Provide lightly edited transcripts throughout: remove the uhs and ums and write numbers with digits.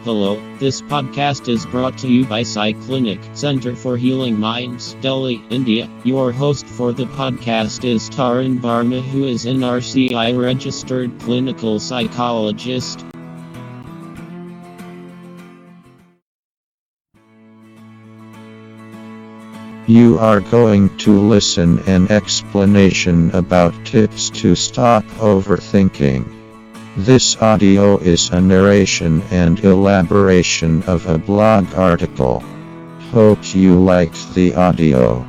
Hello, this podcast is brought to you by PsyClinic, Center for Healing Minds, Delhi, India. Your host for the podcast is Tarun Barma, who is an RCI registered clinical psychologist. You are going to listen an explanation about tips to stop overthinking. This audio is a narration and elaboration of a blog article. Hope you liked the audio.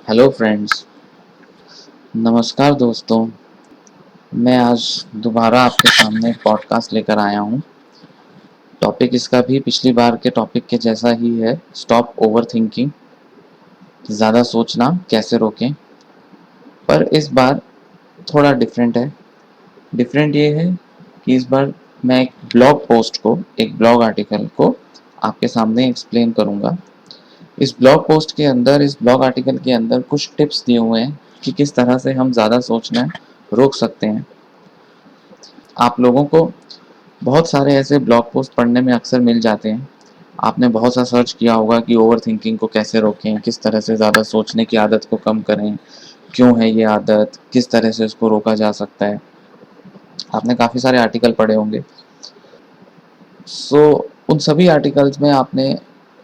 Hello friends, नमस्कार दोस्तों। मैं आज दोबारा आपके सामने एक podcast लेकर आया हूँ। टॉपिक इसका भी पिछली बार के टॉपिक के जैसा ही है, स्टॉप ओवर थिंकिंग, ज़्यादा सोचना कैसे रोकें। पर इस बार थोड़ा डिफरेंट है। डिफरेंट ये है कि इस बार मैं एक ब्लॉग आर्टिकल को आपके सामने एक्सप्लेन करूँगा। इस ब्लॉग आर्टिकल के अंदर कुछ टिप्स दिए हुए हैं कि किस तरह से हम ज़्यादा सोचना रोक सकते हैं। आप लोगों को बहुत सारे ऐसे ब्लॉग पोस्ट पढ़ने में अक्सर मिल जाते हैं। आपने बहुत सा सर्च किया होगा कि ओवर थिंकिंग को कैसे रोकें, किस तरह से ज़्यादा सोचने की आदत को कम करें, क्यों है ये आदत, किस तरह से उसको रोका जा सकता है। आपने काफ़ी सारे आर्टिकल पढ़े होंगे। उन सभी आर्टिकल्स में आपने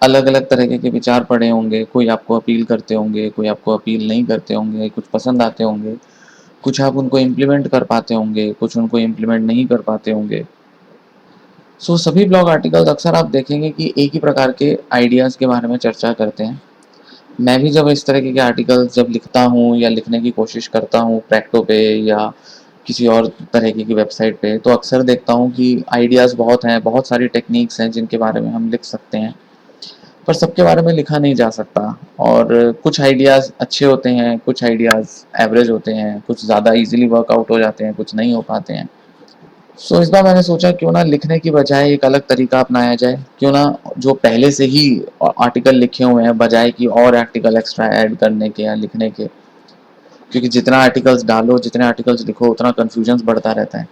अलग अलग तरह के विचार पढ़े होंगे। कोई आपको अपील करते होंगे, कोई आपको अपील नहीं करते होंगे, कुछ पसंद आते होंगे, कुछ आप उनको इम्प्लीमेंट कर पाते होंगे, कुछ उनको इम्प्लीमेंट नहीं कर पाते होंगे। सभी ब्लॉग आर्टिकल्स अक्सर आप देखेंगे कि एक ही प्रकार के आइडियाज़ के बारे में चर्चा करते हैं। मैं भी जब इस तरह के आर्टिकल्स जब लिखता हूँ या लिखने की कोशिश करता हूँ प्रैक्टो पे या किसी और तरह की वेबसाइट पे, तो अक्सर देखता हूँ कि आइडियाज़ बहुत हैं, बहुत सारी टेक्निक्स हैं जिनके बारे में हम लिख सकते हैं, पर सबके बारे में लिखा नहीं जा सकता। और कुछ आइडियाज़ अच्छे होते हैं, कुछ आइडियाज़ एवरेज होते हैं, कुछ ज़्यादा इजीली वर्कआउट हो जाते हैं, कुछ नहीं हो पाते हैं। इस बार मैंने सोचा क्यों ना लिखने की बजाय एक अलग तरीका अपनाया जाए। क्यों ना जो पहले से ही आर्टिकल लिखे हुए हैं, बजाय कि और आर्टिकल एक्स्ट्रा ऐड करने के या लिखने के, क्योंकि जितना आर्टिकल्स डालो, जितने आर्टिकल्स लिखो, उतना कन्फ्यूजन बढ़ता रहता है।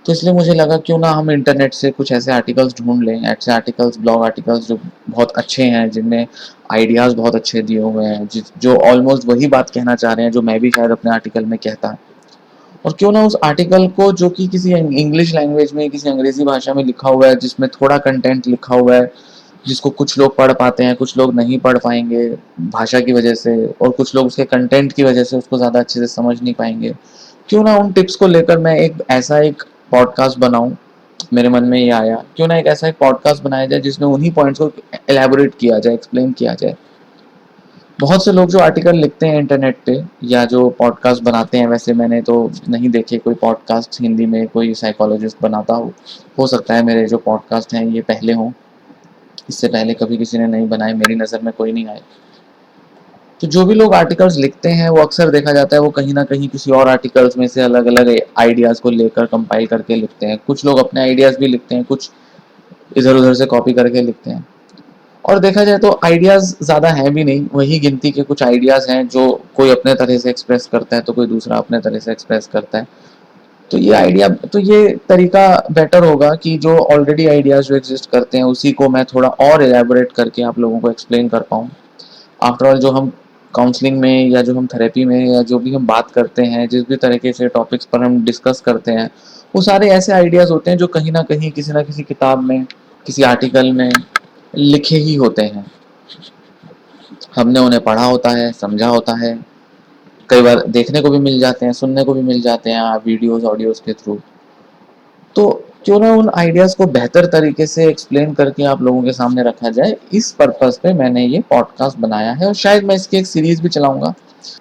तो इसलिए मुझे लगा क्यों ना हम इंटरनेट से कुछ ऐसे आर्टिकल्स ढूंढ लें, ऐसे आर्टिकल्स, ब्लॉग आर्टिकल्स जो बहुत अच्छे हैं, जिनमें आइडियाज़ बहुत अच्छे दिए हुए हैं, जो ऑलमोस्ट वही बात कहना चाह रहे हैं जो मैं भी शायद अपने आर्टिकल में कहता। और क्यों ना उस आर्टिकल को, जो कि किसी इंग्लिश लैंग्वेज में, किसी अंग्रेजी भाषा में लिखा हुआ है, जिसमें थोड़ा कंटेंट लिखा हुआ है, जिसको कुछ लोग पढ़ पाते हैं, कुछ लोग नहीं पढ़ पाएंगे भाषा की वजह से, और कुछ लोग उसके कंटेंट की वजह से उसको ज़्यादा अच्छे से समझ नहीं पाएंगे। क्यों ना उन टिप्स को लेकर मैं एक पॉडकास्ट बनाऊं। मेरे मन में ये आया, क्यों ना एक ऐसा एक पॉडकास्ट बनाया जाए जिसमें उन्हीं पॉइंट्स को एलैबोरेट किया जाए, एक्सप्लेन किया जाए। बहुत से लोग जो आर्टिकल लिखते हैं इंटरनेट पे या जो पॉडकास्ट बनाते हैं, वैसे मैंने तो नहीं देखे कोई पॉडकास्ट हिंदी में कोई साइकोलॉजिस्ट बनाता हो सकता है मेरे जो पॉडकास्ट हैं ये पहले हों, इससे पहले कभी किसी ने नहीं बनाए, मेरी नज़र में कोई नहीं आए। तो जो भी लोग आर्टिकल्स लिखते हैं वो अक्सर देखा जाता है वो कहीं ना कहीं किसी और आर्टिकल्स में से अलग अलग आइडियाज़ को लेकर कंपाइल करके लिखते हैं। कुछ लोग अपने आइडियाज़ भी लिखते हैं, कुछ इधर उधर से कॉपी करके लिखते हैं। और देखा जाए तो आइडियाज़ ज़्यादा हैं भी नहीं, वही गिनती के कुछ आइडियाज़ हैं जो कोई अपने तरह से एक्सप्रेस करता है तो कोई दूसरा अपने तरह से एक्सप्रेस करता है। तो ये तरीका बेटर होगा कि जो ऑलरेडी आइडियाज़ जो एग्जिस्ट करते हैं उसी को मैं थोड़ा और एलैबोरेट करके आप लोगों को एक्सप्लेन कर पाऊँ। आफ्टर ऑल, जो हम काउंसलिंग में या जो हम थेरेपी में या जो भी हम बात करते हैं, जिस भी तरीके से टॉपिक्स पर हम डिस्कस करते हैं, वो सारे ऐसे आइडियाज़ होते हैं जो कहीं ना कहीं किसी ना किसी किताब में, किसी आर्टिकल में लिखे ही होते हैं। हमने उन्हें पढ़ा होता है, समझा होता है, कई बार देखने को भी मिल जाते हैं, सुनने को भी मिल जाते हैं वीडियोस ऑडियोज के थ्रू। तो क्यों ना उन आइडियाज़ को बेहतर तरीके से एक्सप्लेन करके आप लोगों के सामने रखा जाए। इस पर्पस पे मैंने ये पॉडकास्ट बनाया है और शायद मैं इसकी एक सीरीज़ भी चलाऊंगा।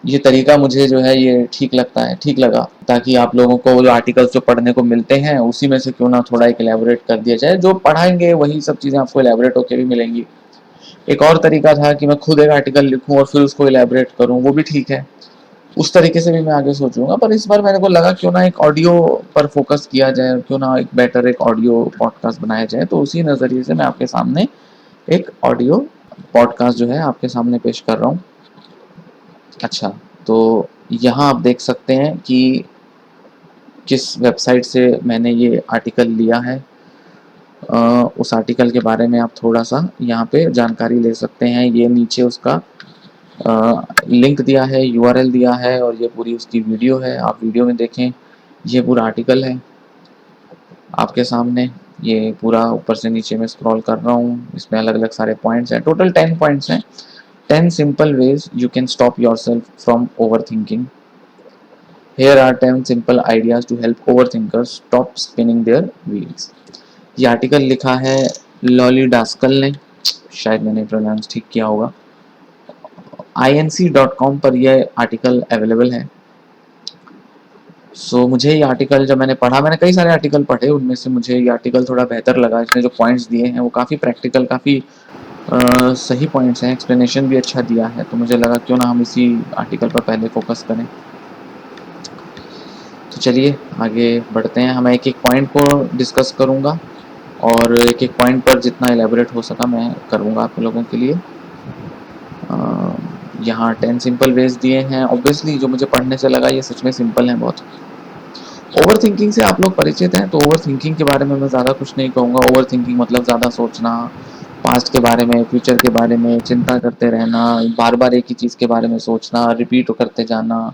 ये तरीका मुझे जो है ये ठीक लगा, ताकि आप लोगों को जो आर्टिकल्स जो पढ़ने को मिलते हैं उसी में से क्यों ना थोड़ा एक एलैबोरेट कर दिया जाए। जो पढ़ाएंगे वही सब चीज़ें आपको एलैबोरेट होकर भी मिलेंगी। एक और तरीका था कि मैं खुद एक आर्टिकल लिखूं और फिर उसको एलैबोरेट करूं, वो भी ठीक है। उस तरीके से भी मैं आगे सोचूंगा, पर इस बार मेरे को लगा क्यों ना एक ऑडियो पर फोकस किया जाए, क्यों ना एक ऑडियो पॉडकास्ट बनाया जाए। तो उसी नज़रिए से मैं आपके सामने एक ऑडियो पॉडकास्ट जो है आपके सामने पेश कर रहा हूँ। अच्छा, तो यहाँ आप देख सकते हैं कि किस वेबसाइट से मैंने ये आर्टिकल लिया है, उस आर्टिकल के बारे में आप थोड़ा सा यहाँ पे जानकारी ले सकते हैं। ये नीचे उसका लिंक दिया है, यूआरएल दिया है और ये पूरी उसकी वीडियो है, आप वीडियो में देखें। ये पूरा आर्टिकल है आपके सामने, ये पूरा ऊपर से नीचे में स्क्रॉल कर रहा हूँ, इसमें अलग अलग सारे पॉइंट्स हैं, टोटल 10 पॉइंट्स हैं। 10 simple ways you can stop yourself from overthinking. Here are 10 simple ideas to help overthinkers stop spinning their wheels. ये आर्टिकल लिखा है लॉली डास्कल ने, शायद मैंने प्रोनाउंस ठीक किया होगा। inc.com पर यह आर्टिकल अवेलेबल है। मुझे ये आर्टिकल जब मैंने पढ़ा, मैंने कई सारे आर्टिकल पढ़े, उनमें से मुझे ये आर्टिकल थोड़ा बेहतर लगा। इसमें जो पॉइंट्स दिए हैं वो काफ़ी प्रैक्टिकल, काफ़ी सही पॉइंट्स हैं, एक्सप्लेनेशन भी अच्छा दिया है, तो मुझे लगा क्यों ना हम इसी आर्टिकल पर पहले फोकस करें। तो चलिए आगे बढ़ते हैं। मैं एक एक पॉइंट को डिस्कस करूंगा और एक एक पॉइंट पर जितना एलेबोरेट हो सका मैं करूंगा आप लोगों के लिए। यहाँ 10 सिंपल वेज दिए हैं। ऑब्वियसली जो मुझे पढ़ने से लगा ये सच में सिंपल है बहुत। ओवर थिंकिंग से आप लोग परिचित हैं, तो ओवर थिंकिंग के बारे में मैं ज़्यादा कुछ नहीं कहूँगा। ओवर थिंकिंग मतलब ज़्यादा सोचना, पास्ट के बारे में, फ्यूचर के बारे में चिंता करते रहना, बार बार एक ही चीज़ के बारे में सोचना, रिपीट करते जाना,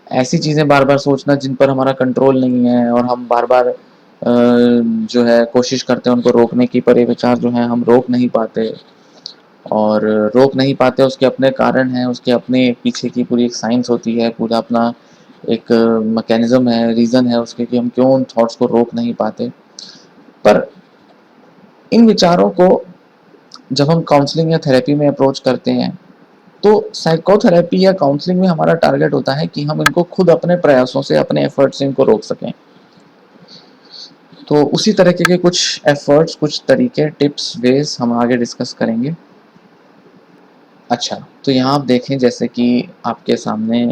ऐसी चीज़ें बार बार सोचना जिन पर हमारा कंट्रोल नहीं है और हम बार बार जो है कोशिश करते हैं उनको रोकने की, पर ये विचार जो है हम रोक नहीं पाते। और रोक नहीं पाते उसके अपने कारण हैं, उसके अपने पीछे की पूरी एक साइंस होती है, पूरा अपना एक मैकेनिज्म है, रीज़न है उसके कि हम क्यों उन थॉट्स को रोक नहीं पाते। पर इन विचारों को जब हम काउंसलिंग या थेरेपी में अप्रोच करते हैं, तो साइकोथेरेपी या काउंसलिंग में हमारा टारगेट होता है कि हम इनको खुद अपने प्रयासों से, अपने एफर्ट से इनको रोक सकें। तो उसी तरीके के कुछ एफर्ट्स, कुछ तरीके, टिप्स, वेज हम आगे डिस्कस करेंगे। अच्छा, तो यहाँ आप देखें जैसे कि आपके सामने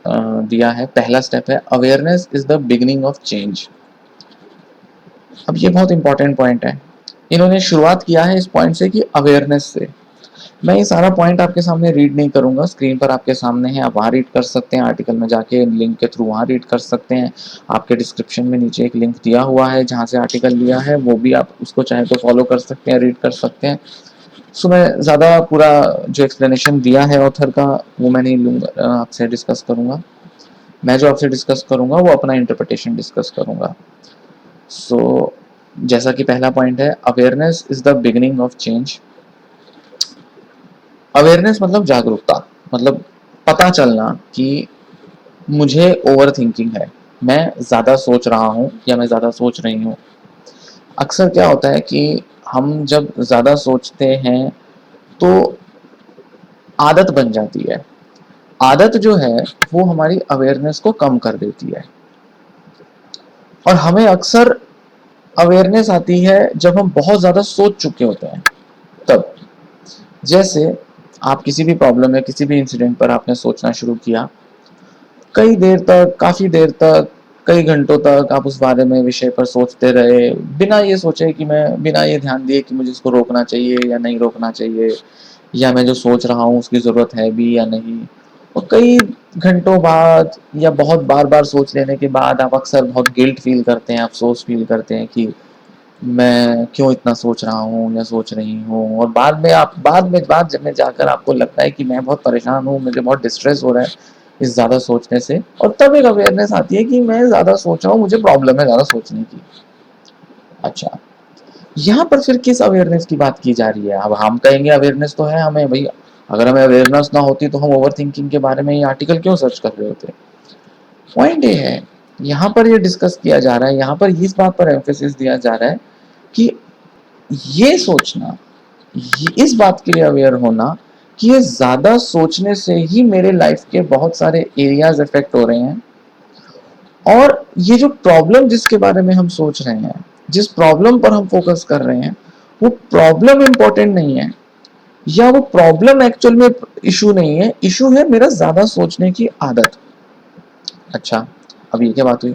दिया है, पहला स्टेप है awareness is the beginning of change. अब ये बहुत इंपॉर्टेंट पॉइंट है। इन्होंने शुरुआत किया है इस पॉइंट से कि अवेयरनेस से। मैं ये सारा पॉइंट आपके सामने रीड नहीं करूंगा, स्क्रीन पर आपके सामने है, आप वहाँ रीड कर सकते हैं, आर्टिकल में जाके लिंक के थ्रू वहाँ रीड कर सकते हैं। आपके डिस्क्रिप्शन में नीचे एक लिंक दिया हुआ है जहाँ से आर्टिकल लिया है, वो भी आप उसको चाहे तो फॉलो कर सकते हैं, रीड कर सकते हैं। मैं ज़्यादा पूरा जो एक्सप्लेनेशन दिया है ऑथर का वो मैं नहीं लूँगा, आपसे डिस्कस करूँगा। मैं जो आपसे डिस्कस करूँगा वो अपना इंटरप्रिटेशन डिस्कस करूँगा। जैसा कि पहला पॉइंट है awareness is the beginning of change. Awareness मतलब जागरूकता, मतलब पता चलना कि मुझे ओवर थिंकिंग है, मैं ज़्यादा सोच रहा हूँ या मैं ज़्यादा सोच रही हूँ। अक्सर क्या होता है कि हम जब ज़्यादा सोचते हैं तो आदत बन जाती है। आदत जो है वो हमारी अवेयरनेस को कम कर देती है और हमें अक्सर अवेयरनेस आती है जब हम बहुत ज़्यादा सोच चुके होते हैं तब। जैसे आप किसी भी प्रॉब्लम या किसी भी इंसिडेंट पर आपने सोचना शुरू किया, कई देर तक, काफ़ी देर तक, कई घंटों तक आप उस बारे में, विषय पर सोचते रहे, बिना ये सोचे कि बिना ये ध्यान दिए कि मुझे इसको रोकना चाहिए या नहीं रोकना चाहिए, या मैं जो सोच रहा हूँ उसकी ज़रूरत है भी या नहीं। और कई घंटों बाद या बहुत बार बार सोच लेने के बाद आप अक्सर बहुत गिल्ट फील करते हैं, अफसोस फील करते हैं कि मैं क्यों इतना सोच रहा हूँ या सोच रही हूँ। और बाद में जाकर आपको लगता है कि मैं बहुत परेशान हूँ, मुझे बहुत डिस्ट्रेस हो रहा है इस ज़्यादा सोचने से, और तब एक अवेयरनेस आती है कि मैं ज़्यादा सोच रहा हूँ, मुझे प्रॉब्लम है ज़्यादा सोचने की। अच्छा, यहाँ पर फिर किस अवेयरनेस की बात की जा रही है? अब हम कहेंगे अवेयरनेस तो है हमें भाई, अगर हमें अवेयरनेस ना होती तो हम ओवर थिंकिंग के बारे में ये आर्टिकल क्यों सर्च कर रहे होते? पॉइंट ये है, यहाँ पर ये डिस्कस किया जा रहा है, यहाँ पर इस बात पर एम्फेसिस दिया जा रहा है कि ये सोचना, इस बात के लिए अवेयर होना कि ये ज़्यादा सोचने से ही मेरे लाइफ के बहुत सारे एरियाज इफेक्ट हो रहे हैं, और ये जो प्रॉब्लम जिसके बारे में हम सोच रहे हैं, जिस प्रॉब्लम पर हम फोकस कर रहे हैं, वो प्रॉब्लम इंपॉर्टेंट नहीं है, या वो प्रॉब्लम एक्चुअल में इशू नहीं है, इशू है मेरा ज़्यादा सोचने की आदत। अच्छा, अब ये क्या बात हुई?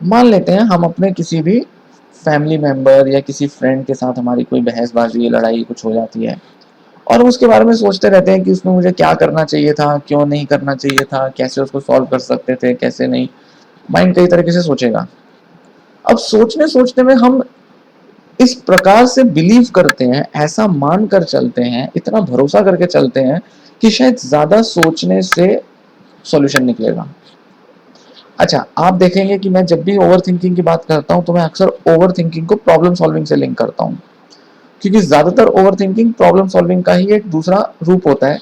मान लेते हैं हम अपने किसी भी फैमिली मेंबर या किसी फ्रेंड के साथ हमारी कोई बहसबाजी, लड़ाई कुछ हो जाती है, और हम उसके बारे में सोचते रहते हैं कि उसमें मुझे क्या करना चाहिए था, क्यों नहीं करना चाहिए था, कैसे उसको सॉल्व कर सकते थे, कैसे नहीं। माइंड कई तरीके से सोचेगा। अब सोचने सोचने में हम इस प्रकार से बिलीव करते हैं, ऐसा मान कर चलते हैं, इतना भरोसा करके चलते हैं कि शायद ज्यादा सोचने से सॉल्यूशन निकलेगा। अच्छा, आप देखेंगे कि मैं जब भी ओवर थिंकिंग की बात करता हूं तो मैं अक्सर ओवर थिंकिंग को प्रॉब्लम सॉल्विंग से लिंक करता हूं, क्योंकि ज्यादातर ओवर थिंकिंग प्रॉब्लम सॉल्विंग का ही एक दूसरा रूप होता है।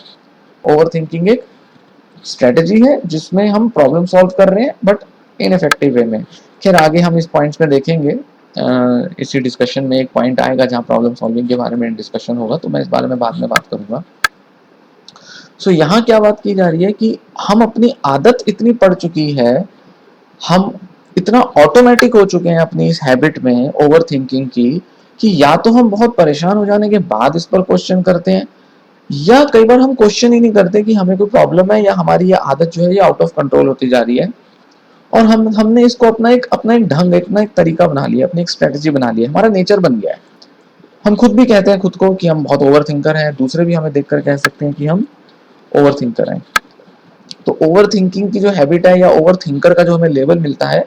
ओवर थिंकिंग एक स्ट्रेटेजी है जिसमें हम प्रॉब्लम सॉल्व कर रहे हैं बट इनइफेक्टिव वे में। खैर, आगे हम इस पॉइंट्स में देखेंगे, इसी डिस्कशन में एक पॉइंट आएगा जहां प्रॉब्लम सॉल्विंग के बारे में डिस्कशन होगा, तो मैं इस बारे में बाद में बात करूंगा। सो यहाँ क्या बात की जा रही है कि हम अपनी आदत इतनी पड़ चुकी है, हम इतना ऑटोमेटिक हो चुके हैं अपनी इस हैबिट में ओवर थिंकिंग की, कि या तो हम बहुत परेशान हो जाने के बाद इस पर क्वेश्चन करते हैं, या कई बार हम क्वेश्चन ही नहीं करते कि हमें कोई प्रॉब्लम है या हमारी ये आदत जो है ये आउट ऑफ कंट्रोल होती जा रही है, और हमने इसको अपना एक ढंग, अपना एक तरीका बना लिया, अपनी एक स्ट्रेटेजी बना लिया, हमारा नेचर बन गया है। हम खुद भी कहते हैं खुद को कि हम बहुत ओवर थिंकर हैं, दूसरे भी हमें देखकर कह सकते हैं कि हम ओवर थिंकर हैं। तो ओवर थिंकिंग की जो हैबिट है या ओवर थिंकर का जो हमें लेवल मिलता है,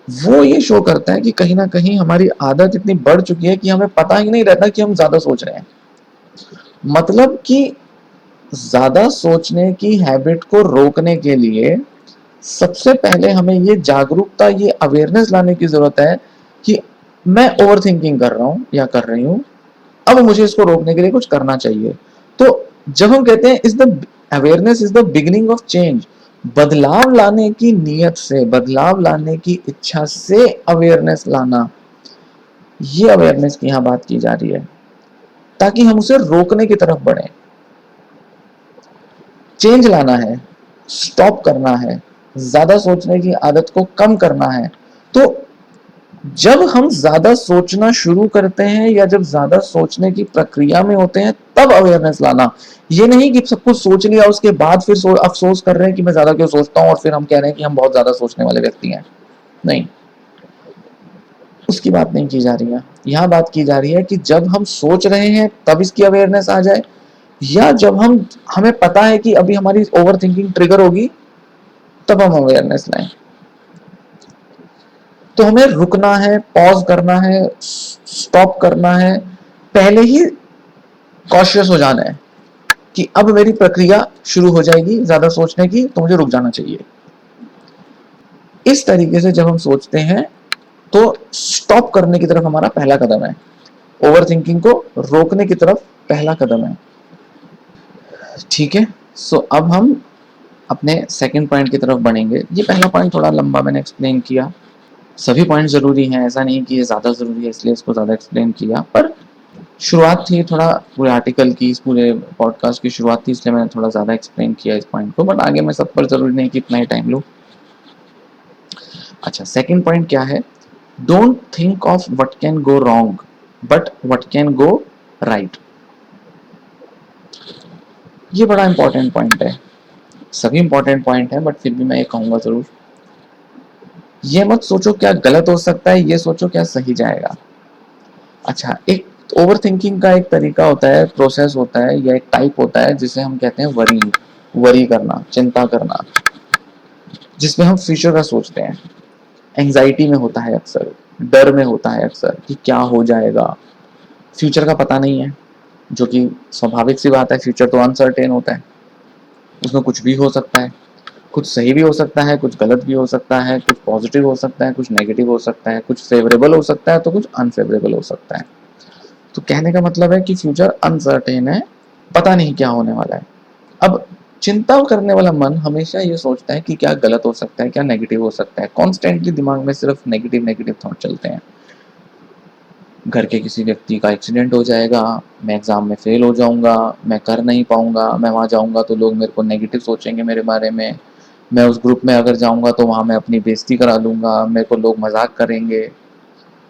वो ये शो करता है कि कहीं ना कहीं हमारी आदत इतनी बढ़ चुकी है कि हमें पता ही नहीं रहता कि हम ज्यादा सोच रहे हैं। मतलब कि ज्यादा सोचने की हैबिट को रोकने के लिए सबसे पहले हमें ये जागरूकता, ये अवेयरनेस लाने की जरूरत है कि मैं ओवर थिंकिंग कर रहा हूं या कर रही हूं, अब मुझे इसको रोकने के लिए कुछ करना चाहिए। तो जब हम कहते हैं is the awareness is the beginning of change, बदलाव लाने की नीयत से, बदलाव लाने की इच्छा से अवेयरनेस लाना, ये अवेयरनेस की यहां बात की जा रही है, ताकि हम उसे रोकने की तरफ बढ़े। चेंज लाना है, स्टॉप करना है, ज्यादा सोचने की आदत को कम करना है। तो जब हम ज्यादा सोचना शुरू करते हैं या जब ज्यादा सोचने की प्रक्रिया में होते हैं, तब अवेयरनेस लाना। ये नहीं कि सब कुछ सोच लिया उसके बाद फिर अफसोस कर रहे हैं कि मैं ज्यादा क्यों सोचता हूं, और फिर हम कह रहे हैं कि हम बहुत ज्यादा सोचने वाले व्यक्ति हैं। नहीं, उसकी बात नहीं की जा रही है। यहां बात की जा रही है कि जब हम सोच रहे हैं तब इसकी अवेयरनेस आ जाए, या जब हमें पता है कि अभी हमारी ओवर थिंकिंग ट्रिगर होगी, तब हम अवेयरनेस लाएं। तो हमें रुकना है, पॉज करना है, स्टॉप करना है, पहले ही कॉशियस हो जाना है कि अब मेरी प्रक्रिया शुरू हो जाएगी ज्यादा सोचने की, तो मुझे रुक जाना चाहिए। इस तरीके से जब हम सोचते हैं तो स्टॉप करने की तरफ हमारा पहला कदम है, ओवर थिंकिंग को रोकने की तरफ पहला कदम है। ठीक है, सो अब हम अपने सेकंड पॉइंट की तरफ बढ़ेंगे। ये पहला पॉइंट थोड़ा लंबा मैंने एक्सप्लेन किया, सभी पॉइंट जरूरी हैं, ऐसा नहीं कि ये ज्यादा जरूरी है इसलिए इसको ज्यादा एक्सप्लेन किया, पर शुरुआत थी थोड़ा पूरे आर्टिकल की, इस पूरे पॉडकास्ट की शुरुआत थी, इसलिए मैंने थोड़ा ज्यादा एक्सप्लेन किया इस पॉइंट को, बट आगे मैं सब पर जरूरी नहीं कि इतना ही टाइम लूं। अच्छा, सेकंड पॉइंट क्या है? Don't think of what can go wrong but what can go right. ये बड़ा इंपॉर्टेंट पॉइंट है, सभी इंपॉर्टेंट पॉइंट है, बट फिर भी मैं ये कहूंगा जरूर, ये मत सोचो क्या गलत हो सकता है, ये सोचो क्या सही जाएगा। अच्छा, एक ओवर थिंकिंग का एक तरीका होता है, प्रोसेस होता है, या एक टाइप होता है जिसे हम कहते हैं वरी करना, चिंता करना, जिसमें हम फ्यूचर का सोचते हैं। एंजाइटी में होता है अक्सर, डर में होता है अक्सर कि क्या हो जाएगा, फ्यूचर का पता नहीं है, जो कि स्वाभाविक सी बात है, फ्यूचर तो अनसर्टेन होता है, उसमें कुछ भी हो सकता है, कुछ सही भी हो सकता है, कुछ गलत भी हो सकता है, कुछ पॉजिटिव हो सकता है, कुछ नेगेटिव हो सकता है, कुछ फेवरेबल हो सकता है तो कुछ अनफेवरेबल हो सकता है। तो कहने का मतलब है कि फ्यूचर अनसर्टेन है, पता नहीं क्या होने वाला है। अब चिंता करने वाला मन हमेशा ये सोचता है कि क्या गलत हो सकता है, क्या नेगेटिव हो सकता है, कॉन्स्टेंटली दिमाग में सिर्फ नेगेटिव नेगेटिव थॉट चलते हैं। घर के किसी व्यक्ति का एक्सीडेंट हो जाएगा, मैं एग्जाम में फेल हो जाऊंगा, मैं कर नहीं पाऊंगा, मैं वहां जाऊंगा तो लोग मेरे को नेगेटिव सोचेंगे मेरे बारे में, मैं उस ग्रुप में अगर जाऊंगा तो वहां मैं अपनी बेइज्जती करा लूंगा, मेरे को लोग मजाक करेंगे,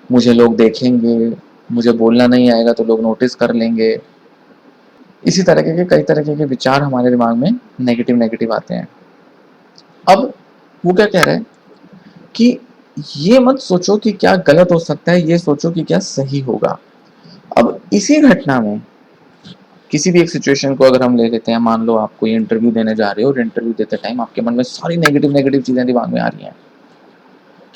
मुझे लोग देखेंगे, मुझे बोलना नहीं आएगा तो लोग नोटिस कर लेंगे। इसी तरह के कई तरह के विचार हमारे दिमाग में नेगेटिव नेगेटिव आते हैं। अब वो क्या कह रहा है कि ये मत सोचो कि क्या गलत हो सकता है, ये सोचो कि क्या सही होगा। अब इसी घटना में किसी भी एक सिचुएशन को अगर हम ले लेते हैं, मान लो आप कोई इंटरव्यू देने जा रहे हो और इंटरव्यू देते टाइम आपके मन में सारी नेगेटिव नेगेटिव चीजें दिमाग में आ रही हैं,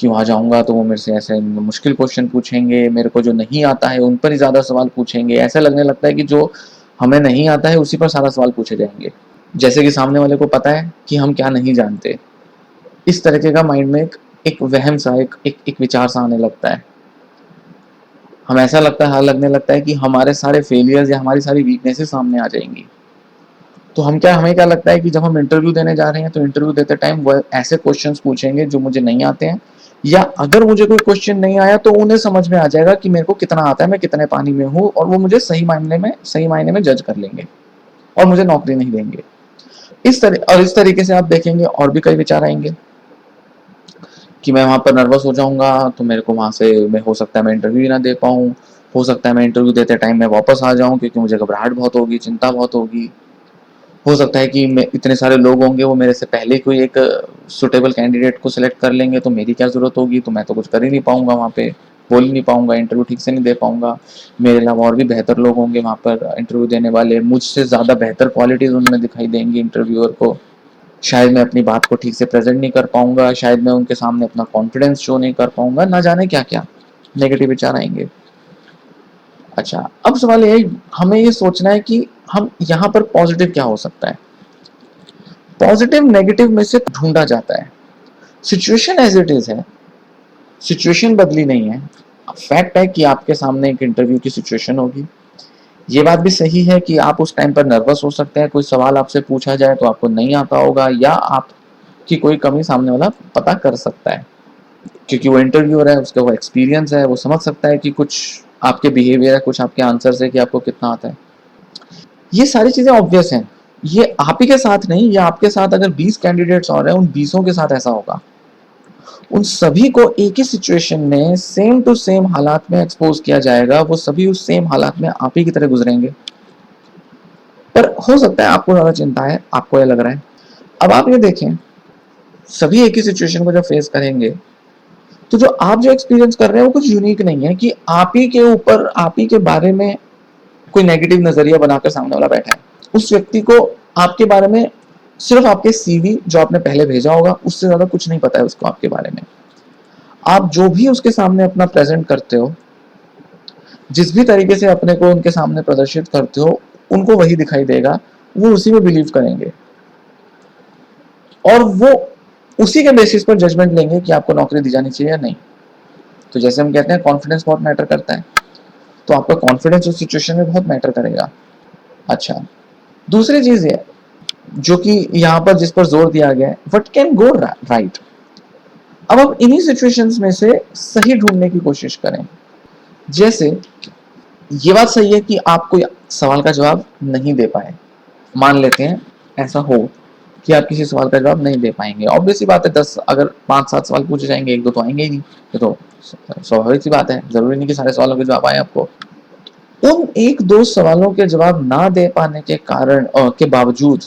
कि वहाँ जाऊँगा तो वो मेरे से ऐसे मुश्किल क्वेश्चन पूछेंगे, मेरे को जो नहीं आता है उन पर ही ज़्यादा सवाल पूछेंगे। ऐसा लगने लगता है कि जो हमें नहीं आता है उसी पर सारा सवाल पूछे जाएँगे। जैसे कि सामने वाले को पता है कि हम क्या नहीं जानते। इस तरीके का माइंड में एक वहम सा, एक विचार सा आने लगता है। हमें ऐसा लगने लगता है कि हमारे सारे फेलियर्स या हमारी सारी वीकनेसेस सामने आ जाएँगी। तो हमें क्या लगता है कि जब हम इंटरव्यू देने जा रहे हैं तो इंटरव्यू देते टाइम वो ऐसे क्वेश्चंस पूछेंगे जो मुझे नहीं आते हैं, या अगर मुझे कोई क्वेश्चन नहीं आया तो उन्हें समझ में आ जाएगा कि मेरे को कितना आता है, मैं कितने पानी में हूँ, और वो मुझे सही मायने में जज कर लेंगे और मुझे नौकरी नहीं देंगे। इस तरीके से आप देखेंगे और भी कई विचार आएंगे कि मैं वहां पर नर्वस हो जाऊंगा, तो मेरे को वहां से मैं हो सकता है मैं इंटरव्यू ही ना दे पाऊँ, हो सकता है मैं इंटरव्यू देते टाइम मैं वापस आ जाऊं क्योंकि मुझे घबराहट बहुत होगी, चिंता बहुत होगी। हो सकता है कि इतने सारे लोग होंगे, वो मेरे से पहले कोई एक सुटेबल कैंडिडेट को सिलेक्ट कर लेंगे, तो मेरी क्या ज़रूरत होगी, तो मैं तो कुछ कर ही नहीं पाऊंगा वहाँ पे, बोल ही नहीं पाऊंगा, इंटरव्यू ठीक से नहीं दे पाऊंगा। मेरे अलावा और भी बेहतर लोग होंगे वहाँ पर इंटरव्यू देने वाले, मुझसे ज़्यादा बेहतर क्वालिटीज़ उनमें दिखाई देंगी इंटरव्यूअर को। शायद मैं अपनी बात को ठीक से प्रेजेंट नहीं कर पाऊंगा, शायद मैं उनके सामने अपना कॉन्फिडेंस शो नहीं कर पाऊंगा, ना जाने क्या क्या नेगेटिव विचार आएंगे। अच्छा, अब सवाल ये है, हमें ये सोचना है कि हम यहाँ पर पॉजिटिव क्या हो सकता है। पॉजिटिव नेगेटिव में से ढूंढा जाता है। सिचुएशन एज इट इज है, सिचुएशन बदली नहीं है। फैक्ट है कि आपके सामने एक इंटरव्यू की सिचुएशन होगी। ये बात भी सही है कि आप उस टाइम पर नर्वस हो सकते हैं, कोई सवाल आपसे पूछा जाए तो आपको नहीं आता होगा, या आपकी कोई कमी सामने वाला पता कर सकता है, क्योंकि वो इंटरव्यूअर है, उसका वो एक्सपीरियंस है, वो समझ सकता है कि कुछ आपके बिहेवियर है, कुछ आपके आंसर है कि आपको कितना आता है। ये सारी चीजें ऑब्वियस हैं। ये आप ही के साथ नहीं, ये आपके साथ अगर 20 कैंडिडेट्स और हैं, उन 20 के साथ ऐसा होगा। उन सभी को एक ही सिचुएशन में सेम टू सेम हालात में एक्सपोज किया जाएगा, वो सभी उस सेम हालात में आप ही की तरह गुजरेंगे। पर हो सकता है आपको ज्यादा चिंता है, आपको ये लग रहा है। अब आप ये देखें, सभी एक ही सिचुएशन को जब फेस करेंगे तो जो एक्सपीरियंस कर रहे हैं वो कुछ यूनिक नहीं है कि आप ही के ऊपर, आप ही के बारे में कोई नेगेटिव नजरिया बनाकर सामने वाला बैठा है। उस व्यक्ति को आपके बारे में सिर्फ आपके सीवी जो आपने पहले भेजा होगा उससे ज्यादा कुछ नहीं पता है उसको आपके बारे में। आप जो भी उसके सामने अपना प्रेजेंट करते हो, जिस भी तरीके से अपने को उनके सामने प्रदर्शित करते हो, उनको वही दिखाई देगा, वो उसी में बिलीव करेंगे और वो उसी के बेसिस पर जजमेंट लेंगे कि आपको नौकरी दी जानी चाहिए या नहीं। तो जैसे हम कहते हैं कॉन्फिडेंस बहुत मैटर करता है, तो आपका कॉन्फिडेंस उस सिचुएशन में बहुत मैटर करेगा। अच्छा, दूसरी चीज है जो कि यहाँ पर जिस पर जोर दिया गया है, व्हाट कैन गो राइट। अब आप इन्हीं सिचुएशंस में से सही ढूंढने की कोशिश करें। जैसे ये बात सही है कि आप कोई सवाल का जवाब नहीं दे पाए, मान लेते हैं ऐसा हो कि आप किसी सवाल का जवाब नहीं दे पाएंगे। ऑब्वियस सी बात है, 10 अगर 5-7 सवाल पूछे जाएंगे, 1-2 तो आएंगे ही नहीं। ये तो स्वाभाविक सी बात है, जरूरी नहीं कि सारे सवालों के जवाब आए आपको। उन 1-2 सवालों के जवाब ना दे पाने के कारण के बावजूद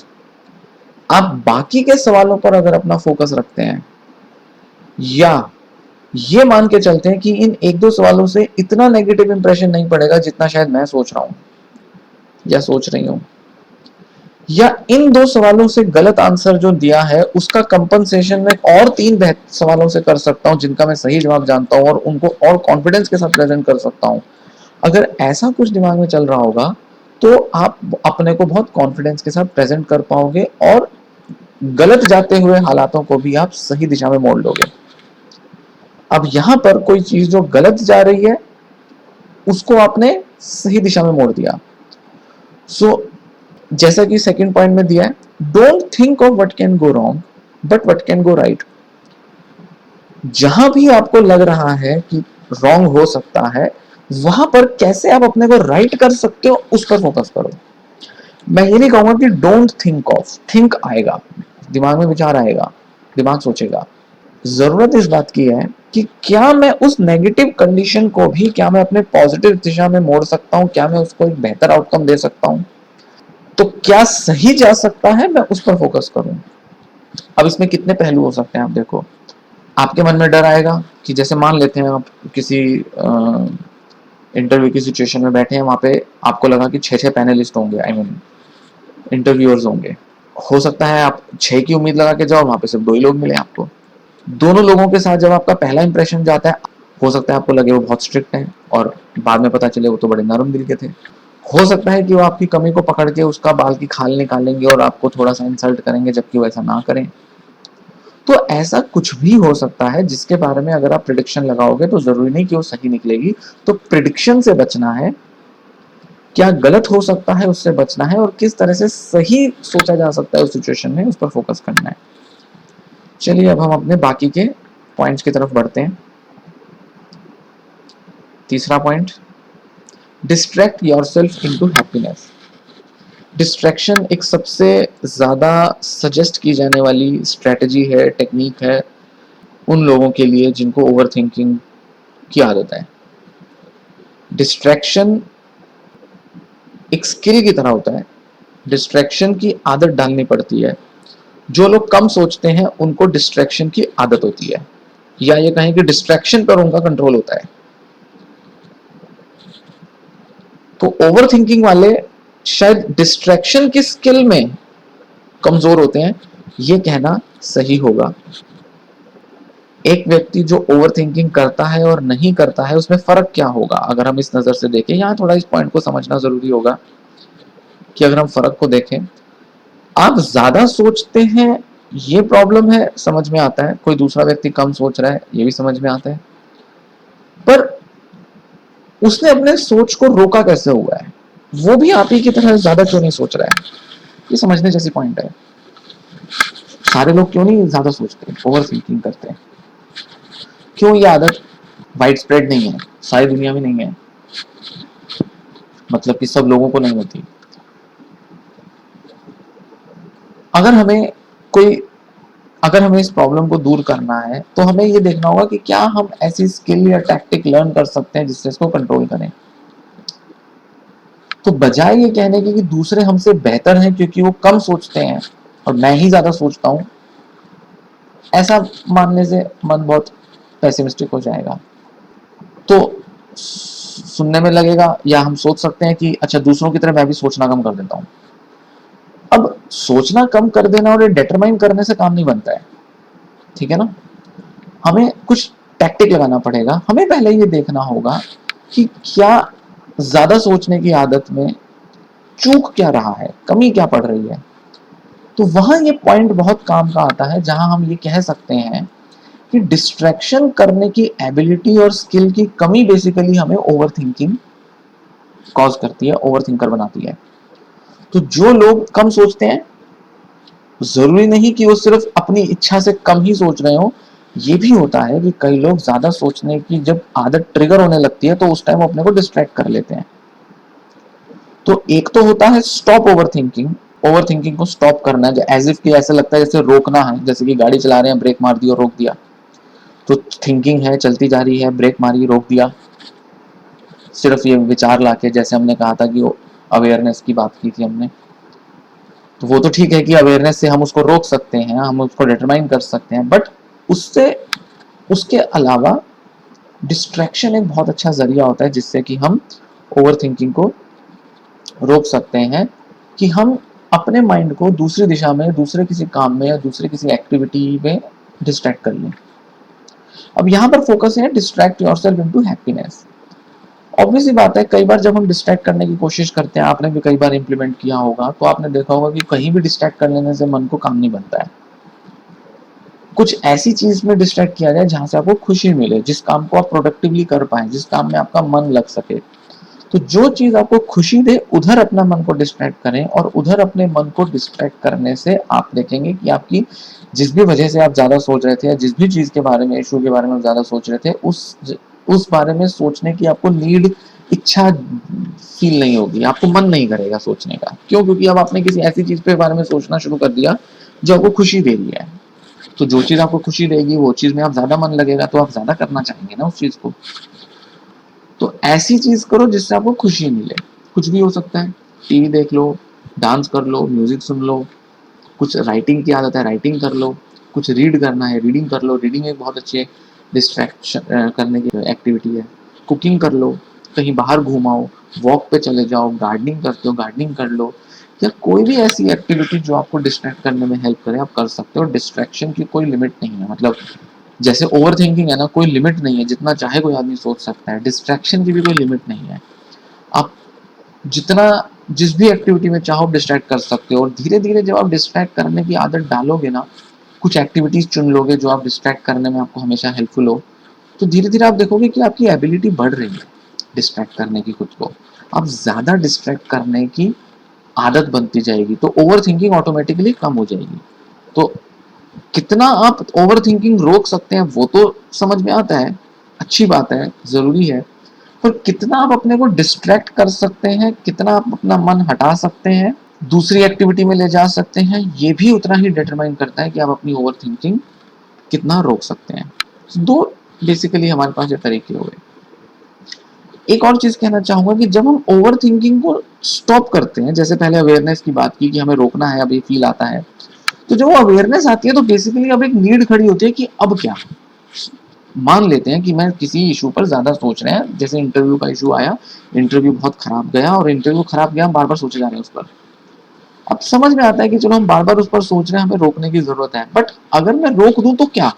आप बाकी के सवालों पर अगर अपना फोकस रखते हैं, या ये मान के चलते हैं कि इन 1-2 सवालों से इतना नेगेटिव इंप्रेशन नहीं पड़ेगा जितना शायद मैं सोच रहा हूं या सोच रही हूं, या इन 2 सवालों से गलत आंसर जो दिया है उसका कंपनसेशन में और 3 सवालों से कर सकता हूं जिनका मैं सही जवाब जानता हूं और उनको और कॉन्फिडेंस के साथ प्रेजेंट कर सकता हूं। अगर ऐसा कुछ दिमाग में चल रहा होगा तो आप अपने को बहुत कॉन्फिडेंस के साथ प्रेजेंट कर पाओगे और गलत जाते हुए हालातों को भी आप सही दिशा में मोड़ लोगे। अब यहां पर कोई चीज जो गलत जा रही है उसको आपने सही दिशा में मोड़ दिया। सो जैसा कि सेकंड पॉइंट में दिया है, don't think of what can go wrong but what can go right. जहां भी आपको लग रहा है कि रॉन्ग हो सकता है, वहां पर कैसे आप अपने को राइट कर सकते हो उस पर फोकस करो। मैं ये नहीं कहूंगा कि डोंट थिंक ऑफ, थिंक आएगा, दिमाग में विचार आएगा, दिमाग सोचेगा। जरूरत इस बात की है कि क्या मैं उस नेगेटिव कंडीशन को भी, क्या मैं अपने पॉजिटिव दिशा में मोड़ सकता हूं, क्या मैं उसको एक बेहतर आउटकम दे सकता हूं, तो क्या सही जा सकता है, मैं उस पर फोकस करूं। अब इसमें कितने पहलू हो सकते हैं, आप देखो। आपके मन में डर आएगा कि जैसे मान लेते हैं आप किसी इंटरव्यू की सिचुएशन में बैठे हैं, वहां पे आपको लगा कि 6 पैनलिस्ट होंगे, आई मीन इंटरव्यूअर्स होंगे। हो सकता है आप 6 की उम्मीद लगा के जाओ, वहां पे सिर्फ 2 ही लोग मिले आपको। दोनों लोगों के साथ जब आपका पहला इंप्रेशन जाता है, हो सकता है आपको लगे वो बहुत स्ट्रिक्ट है और बाद में पता चले वो तो बड़े नरम दिल के थे। हो सकता है कि वो आपकी कमी को पकड़ के उसका बाल की खाल निकालेंगे और आपको थोड़ा सा इंसल्ट करेंगे, जबकि वो ऐसा ना करें। तो ऐसा कुछ भी हो सकता है जिसके बारे में अगर आप प्रिडिक्शन लगाओगे तो जरूरी नहीं कि वो सही निकलेगी। तो प्रिडिक्शन से बचना है, क्या गलत हो सकता है उससे बचना है, और किस तरह से सही सोचा जा सकता है उस सिचुएशन में, उस पर फोकस करना है। चलिए अब हम अपने बाकी के पॉइंट्स की तरफ बढ़ते हैं। तीसरा point, distract yourself into happiness. Distraction एक सबसे ज्यादा सजेस्ट की जाने वाली स्ट्रेटजी है, टेक्निक है उन लोगों के लिए जिनको ओवर थिंकिंग की आदत है। डिस्ट्रैक्शन एक स्किल की तरह होता है, डिस्ट्रैक्शन की आदत डालनी पड़ती है। जो लोग कम सोचते हैं उनको डिस्ट्रैक्शन की आदत होती है, या ये कहें कि डिस्ट्रैक्शन पर उनका कंट्रोल होता है। तो ओवर थिंकिंग वाले शायद डिस्ट्रैक्शन की स्किल में कमजोर होते हैं, ये कहना सही होगा। एक व्यक्ति जो ओवर थिंकिंग करता है और नहीं करता है उसमें फर्क क्या होगा अगर हम इस नजर से देखें। यहाँ थोड़ा इस पॉइंट को समझना जरूरी होगा कि अगर हम फर्क को देखें, आप ज्यादा सोचते हैं ये प्रॉब्लम है, समझ में आता है। कोई दूसरा व्यक्ति कम सोच रहा है, ये भी समझ में आता है। पर उसने अपने सोच को रोका कैसे हुआ है, वो भी आप ही की तरह ज्यादा क्यों नहीं सोच रहा है, ये समझने जैसी पॉइंट है। सारे लोग क्यों नहीं ज्यादा सोचते, ओवर थिंकिंग करते हैं, क्यों ये आदत वाइड स्प्रेड नहीं है, सारी दुनिया में नहीं है, मतलब कि सब लोगों को नहीं होती। अगर हमें इस प्रॉब्लम को दूर करना है तो हमें ये देखना होगा कि क्या हम ऐसी स्किल या टैक्टिक लर्न कर सकते हैं जिससे इसको कंट्रोल करें। तो बजाय ये कहने के कि दूसरे हमसे बेहतर हैं क्योंकि वो कम सोचते हैं और मैं ही ज्यादा सोचता हूं, ऐसा मानने से मन बहुत पेसिमिस्टिक हो जाएगा। तो सुनने में लगेगा, या हम सोच सकते हैं कि अच्छा दूसरों की तरह मैं भी सोचना कम कर देता हूं। अब सोचना कम कर देना और ये डिटरमाइन करने से काम नहीं बनता है, ठीक है ना। हमें कुछ टैक्टिक लगाना पड़ेगा। हमें पहले ये देखना होगा कि क्या ज्यादा सोचने की आदत में चूक क्या रहा है, कमी क्या पड़ रही है। तो वहां ये पॉइंट बहुत काम का आता है जहां हम ये कह सकते हैं कि डिस्ट्रैक्शन करने की एबिलिटी और स्किल की कमी बेसिकली हमें ओवर थिंकिंग कॉज करती है, ओवर थिंकर बनाती है। तो जो लोग कम सोचते हैं, जरूरी नहीं कि वो सिर्फ अपनी इच्छा से कम ही सोच रहे हो। ये भी होता है कि कई लोग ज्यादा सोचने की जब आदत ट्रिगर होने लगती है तो उस टाइम अपने को डिस्ट्रैक्ट कर लेते हैं। तो एक तो होता है stop over thinking, over thinking को स्टॉप करना है, एज इफ कि ऐसा लगता है जैसे रोकना है, जैसे कि गाड़ी चला रहे हैं, ब्रेक मार दी और रोक दिया। तो थिंकिंग है, चलती जा रही है, ब्रेक मारी, रोक दिया। सिर्फ ये विचार लाके, जैसे हमने कहा था कि वो अवेयरनेस की बात की थी हमने, तो वो तो ठीक है कि अवेयरनेस से हम उसको रोक सकते हैं, हम उसको डिटरमाइन कर सकते हैं, बट उससे उसके अलावा डिस्ट्रैक्शन एक बहुत अच्छा जरिया होता है जिससे कि हम ओवर थिंकिंग को रोक सकते हैं, कि हम अपने माइंड को दूसरी दिशा में, दूसरे किसी काम में या दूसरे किसी एक्टिविटी में डिस्ट्रैक्ट कर लें। अब यहाँ पर फोकस है distract yourself into happiness. Obviously बात है, कई बार जब हम डिस्ट्रैक्ट करने की कोशिश करते हैं, आपने भी कई बार इंप्लीमेंट किया होगा, तो आपने देखा होगा कि कहीं भी डिस्ट्रैक्ट कर लेने से मन को काम नहीं बनता है। कुछ ऐसी चीज में डिस्ट्रैक्ट किया जाए जहां से आपको खुशी मिले, जिस काम को आप प्रोडक्टिवली कर पाए, जिस काम में आपका मन लग सके। तो जो चीज आपको खुशी दे उधर अपना मन को डिस्ट्रैक्ट करें, और उधर अपने मन को डिस्ट्रैक्ट करने से आप देखेंगे कि आपकी जिस भी वजह से आप ज्यादा सोच रहे थे, या जिस भी चीज के बारे में, इशू के बारे में ज्यादा सोच रहे थे, उस बारे में सोचने की आपको नीड, इच्छा फील नहीं होगी, आपको मन नहीं करेगा सोचने का। क्यों? क्योंकि अब आपने किसी ऐसी चीज के बारे में सोचना शुरू कर दिया जो आपको खुशी दे रही है। तो जो चीज आपको खुशी देगी वो चीज में आप ज्यादा मन लगेगा, तो आप ज्यादा करना चाहेंगे ना उस चीज को। तो ऐसी चीज करो जिससे आपको खुशी मिले। कुछ भी हो सकता है, टीवी देख लो, डांस कर लो, म्यूजिक सुन लो, कुछ राइटिंग की आदत है राइटिंग कर लो, कुछ रीड करना है रीडिंग कर लो। रीडिंग एक बहुत अच्छी डिस्ट्रैक्शन करने की एक्टिविटी है। कुकिंग कर लो, कहीं बाहर घुमाओ, वॉक पे चले जाओ, गार्डनिंग करते हो गार्डनिंग कर लो, या कोई भी ऐसी एक्टिविटी जो आपको डिस्ट्रैक्ट करने में हेल्प करे, आप कर सकते हो। डिस्ट्रैक्शन की कोई लिमिट नहीं है। मतलब जैसे ओवर थिंकिंग है ना, कोई लिमिट नहीं है, जितना चाहे कोई आदमी सोच सकता है। डिस्ट्रैक्शन की भी कोई लिमिट नहीं है, आप जितना जिस भी एक्टिविटी में चाहो डिस्ट्रैक्ट कर सकते हो। और धीरे धीरे जब आप डिस्ट्रैक्ट करने की आदत डालोगे ना, कुछ एक्टिविटीज चुन लोगे जो आप डिस्ट्रैक्ट करने में आपको हमेशा हेल्पफुल हो, तो धीरे धीरे आप देखोगे कि आपकी एबिलिटी बढ़ रही है डिस्ट्रैक्ट करने की, खुद को आप ज्यादा डिस्ट्रैक्ट करने की आदत बनती जाएगी, तो ओवर थिंकिंग ऑटोमेटिकली कम हो जाएगी। तो कितना आप ओवर थिंकिंग रोक सकते हैं वो तो समझ में आता है, अच्छी बात है, जरूरी है, पर कितना आप अपने को डिस्ट्रैक्ट कर सकते हैं, कितना आप अपना मन हटा सकते हैं, दूसरी एक्टिविटी में ले जा सकते हैं, ये भी उतना ही डिटरमाइन करता है कि आप अपनी ओवर थिंकिंग कितना रोक सकते हैं। दो बेसिकली हमारे पास ये तरीके हुए। एक और चीज कहना चाहूंगा कि जब हम ओवर थिंकिंग को स्टॉप करते हैं, जैसे पहले अवेयरनेस की बात की कि हमें रोकना है, अब ये फील आता है, तो जब वो अवेयरनेस आती है तो बेसिकली अब एक नीड खड़ी होती है कि अब क्या। मान लेते हैं कि मैं किसी इशू पर ज्यादा सोच रहे हैं, जैसे इंटरव्यू का इशू आया, इंटरव्यू बहुत खराब गया और इंटरव्यू खराब गया, हम बार बार सोचे जा रहे हैं उस पर। अब समझ में आता है कि चलो हम बार बार उस पर सोच रहे हैं, हमें रोकने की जरूरत है, बट अगर मैं रोक दूं तो क्या,